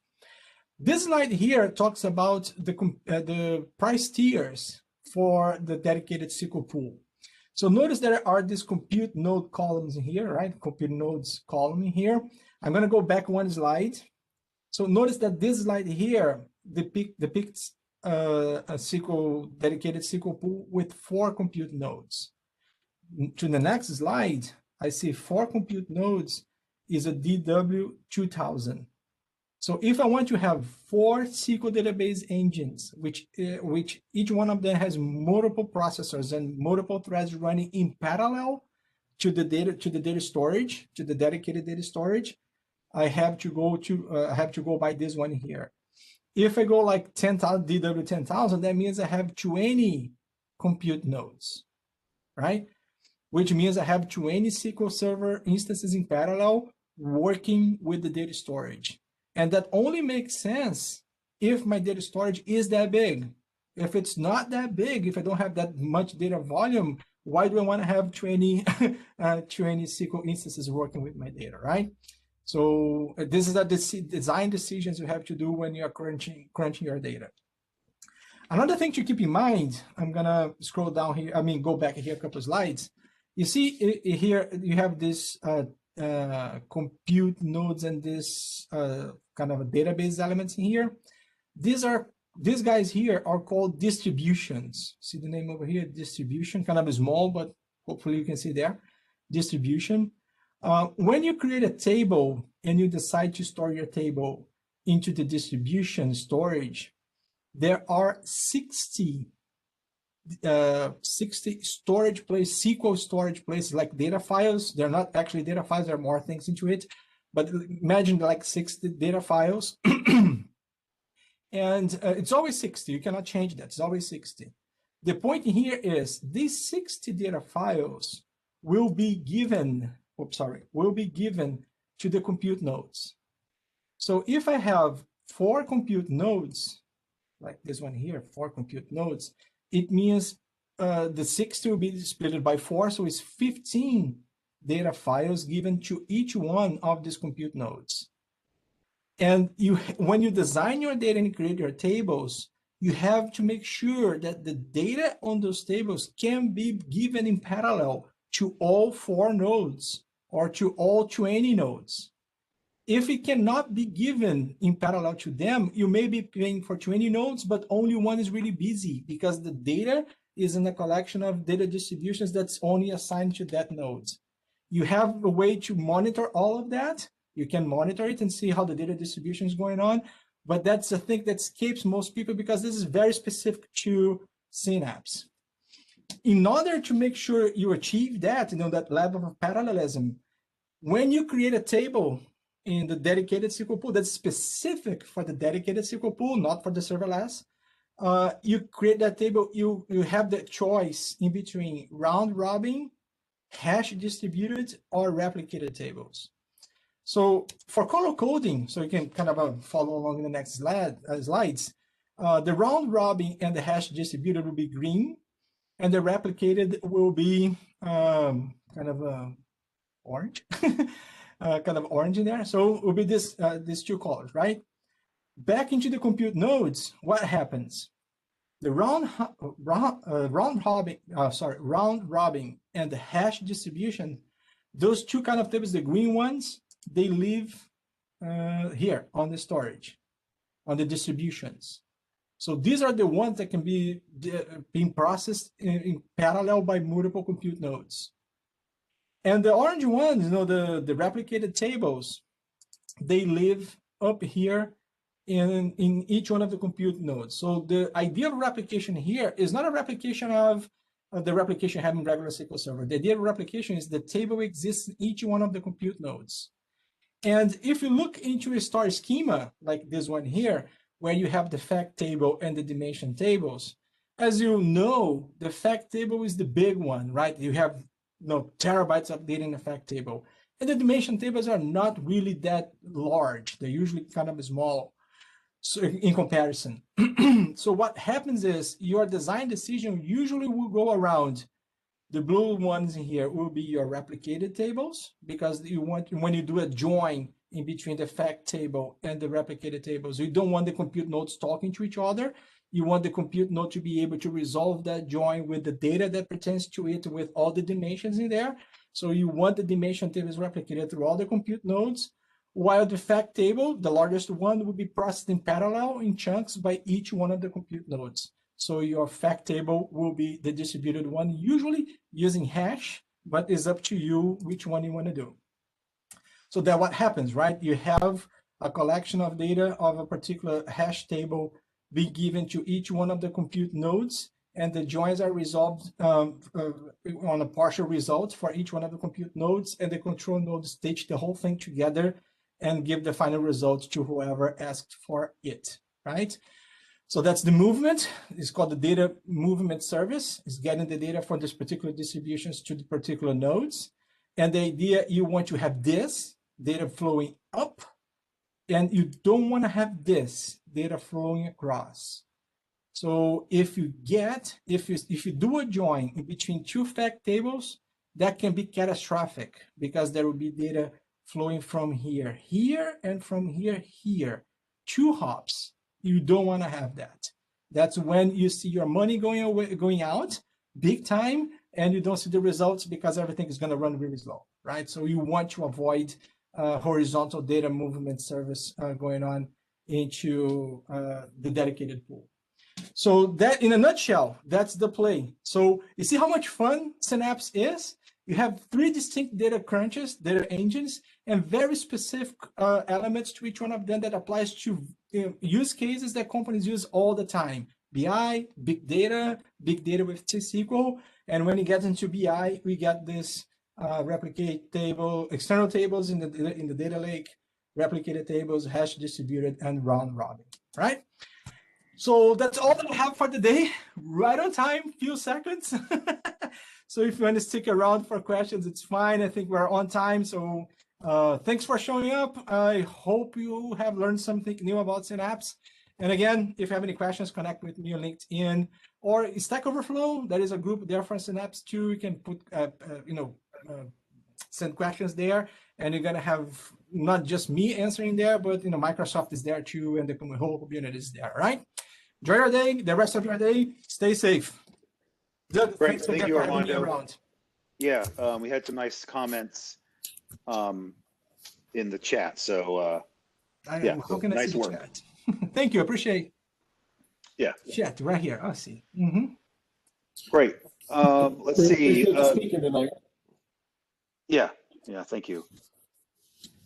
This slide here talks about the price tiers for the dedicated SQL pool. So notice there are these compute node columns in here, right? Compute nodes column in here. I'm going to go back one slide. So notice that this slide here depicts a dedicated SQL pool with 4 compute nodes. To the next slide, I see 4 compute nodes is a DW2000. So if I want to have 4 SQL database engines, which each one of them has multiple processors and multiple threads running in parallel to the data storage, to the dedicated data storage, I have to go by this one here. If I go like 10,000 DW10,000, that means I have 20 compute nodes, right? Which means I have 20 SQL Server instances in parallel working with the data storage. And that only makes sense if my data storage is that big. If it's not that big, if I don't have that much data volume, why do I want to have 20 SQL instances working with my data, right? So this is a design decisions you have to do when you're crunching your data. Another thing to keep in mind, I'm gonna scroll down here, go back here a couple of slides. You see here, you have this compute nodes and this kind of a database elements in here. These guys here are called distributions. See the name over here, distribution, kind of small, but hopefully you can see there, distribution. When you create a table and you decide to store your table into the distribution storage, there are 60 storage places, SQL storage places, like data files. They're not actually data files, there are more things into it, but imagine like 60 data files. And it's always 60, you cannot change that, it's always 60. The point here is these 60 data files will be given, to the compute nodes. So if I have 4 compute nodes, like this one here, 4 compute nodes, it means the 60 will be split by 4, so it's 15 data files given to each one of these compute nodes. And when you design your data and create your tables, you have to make sure that the data on those tables can be given in parallel to all 4 nodes or to all 20 nodes. If it cannot be given in parallel to them, you may be paying for 20 nodes, but only one is really busy because the data is in a collection of data distributions that's only assigned to that node. You have a way to monitor all of that. You can monitor it and see how the data distribution is going on, but that's a thing that escapes most people because this is very specific to Synapse. In order to make sure you achieve that, that level of parallelism, when you create a table in the dedicated SQL pool that's specific for the dedicated SQL pool, not for the serverless, you create that table, you have the choice in between round robin, hash distributed, or replicated tables. So for color coding, so you can kind of follow along in the next slides, the round robin and the hash distributed will be green, and the replicated will be kind of orange, kind of orange in there. So it will be these 2 colors, right? Back into the compute nodes, what happens? the round robin and the hash distribution, those two kind of tables, the green ones, they live here on the storage, on the distributions. So these are the ones that can be being processed in parallel by multiple compute nodes. And the orange ones, you know, the replicated tables, they live up here in each one of the compute nodes. So the idea of replication here is not a replication of the replication having regular SQL Server. The idea of replication is the table exists in each one of the compute nodes. And if you look into a star schema like this one here, where you have the fact table and the dimension tables, as you know, the fact table is the big one, right? You have terabytes of data in the fact table. And the dimension tables are not really that large. They're usually kind of small, so in comparison. So what happens is your design decision usually will go around the blue ones in here will be your replicated tables, because you want, when you do a join in between the fact table and the replicated tables, you don't want the compute nodes talking to each other. You want the compute node to be able to resolve that join with the data that pertains to it with all the dimensions in there. So you want the dimension tables replicated through all the compute nodes, while the fact table, the largest one, will be processed in parallel in chunks by each one of the compute nodes. So your fact table will be the distributed one, usually using hash, but it's up to you which one you want to do. So that what happens, right? You have a collection of data of a particular hash table be given to each one of the compute nodes, and the joins are resolved on a partial result for each one of the compute nodes, and the control node stitch the whole thing together and give the final results to whoever asked for it, right? So that's the movement. It's called the data movement service. It's getting the data from this particular distributions to the particular nodes. And the idea, you want to have this data flowing up, and you don't want to have this data flowing across. So if you do a join in between two fact tables, that can be catastrophic, because there will be data flowing from here, and from here, 2 hops. You don't want to have that. That's when you see your money going out big time, and you don't see the results because everything is going to run really slow, right? So you want to avoid horizontal data movement service going on into the dedicated pool. So that, in a nutshell, that's the play. So you see how much fun Synapse is? You have 3 distinct data crunches, data engines, and very specific elements to each one of them that applies to use cases that companies use all the time. BI, big data with T-SQL. And when you get into BI, we get this replicate table, external tables in the data lake, replicated tables, hash distributed, and round robin, right? So that's all that I have for today. Right on time, few seconds. So if you want to stick around for questions, it's fine. I think we're on time. So thanks for showing up. I hope you have learned something new about Synapse. And again, if you have any questions, connect with me on LinkedIn or Stack Overflow. There is a group there for Synapse too. You can put, send questions there, and you're gonna have not just me answering there, but Microsoft is there too, and the whole community is there. Right? Enjoy your day. The rest of your day. Stay safe. Doug, Great. Thank you, having me Armando. around. Yeah, we had some nice comments in the chat. So yeah, How can I nice see the work. chat? Thank you. Appreciate. Yeah. Chat right here. I see. Great. Let's see. Speaking tonight. Yeah. Thank you.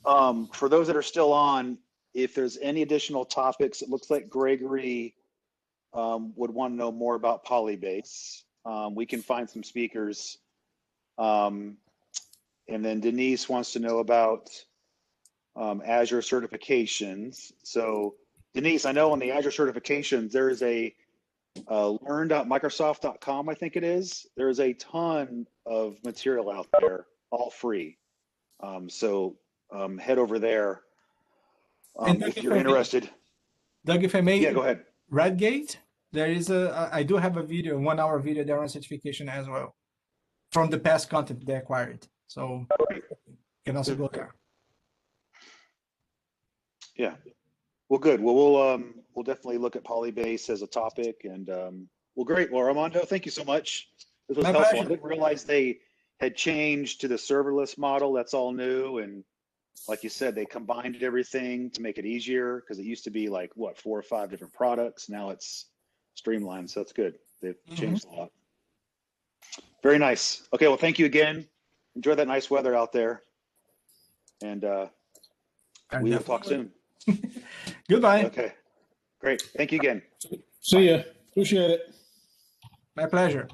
For those that are still on, if there's any additional topics, it looks like Gregory would want to know more about Polybase. We can find some speakers. And then Denise wants to know about Azure certifications. So Denise, I know on the Azure certifications, there is a learn.microsoft.com, I think it is. There is a ton of material out there, all free. So head over there if you're interested. Doug, if I may, yeah, go ahead. Redgate, there is I do have a video, 1-hour video there on certification as well, from the past content they acquired. So you can also go there. Yeah. Well, good. Well, we'll definitely look at Polybase as a topic, and well, great. Well, Armando, thank you so much. This was My helpful. pleasure. I didn't realize they had changed to the serverless model. That's all new, and like you said, they combined everything to make it easier because it used to be like what 4 or 5 different products. Now it's streamlined, so that's good. They've changed a lot. Very nice. Okay, well, thank you again. Enjoy that nice weather out there, and we will talk soon. Goodbye. Okay, great. Thank you again. See ya. Appreciate it. My pleasure.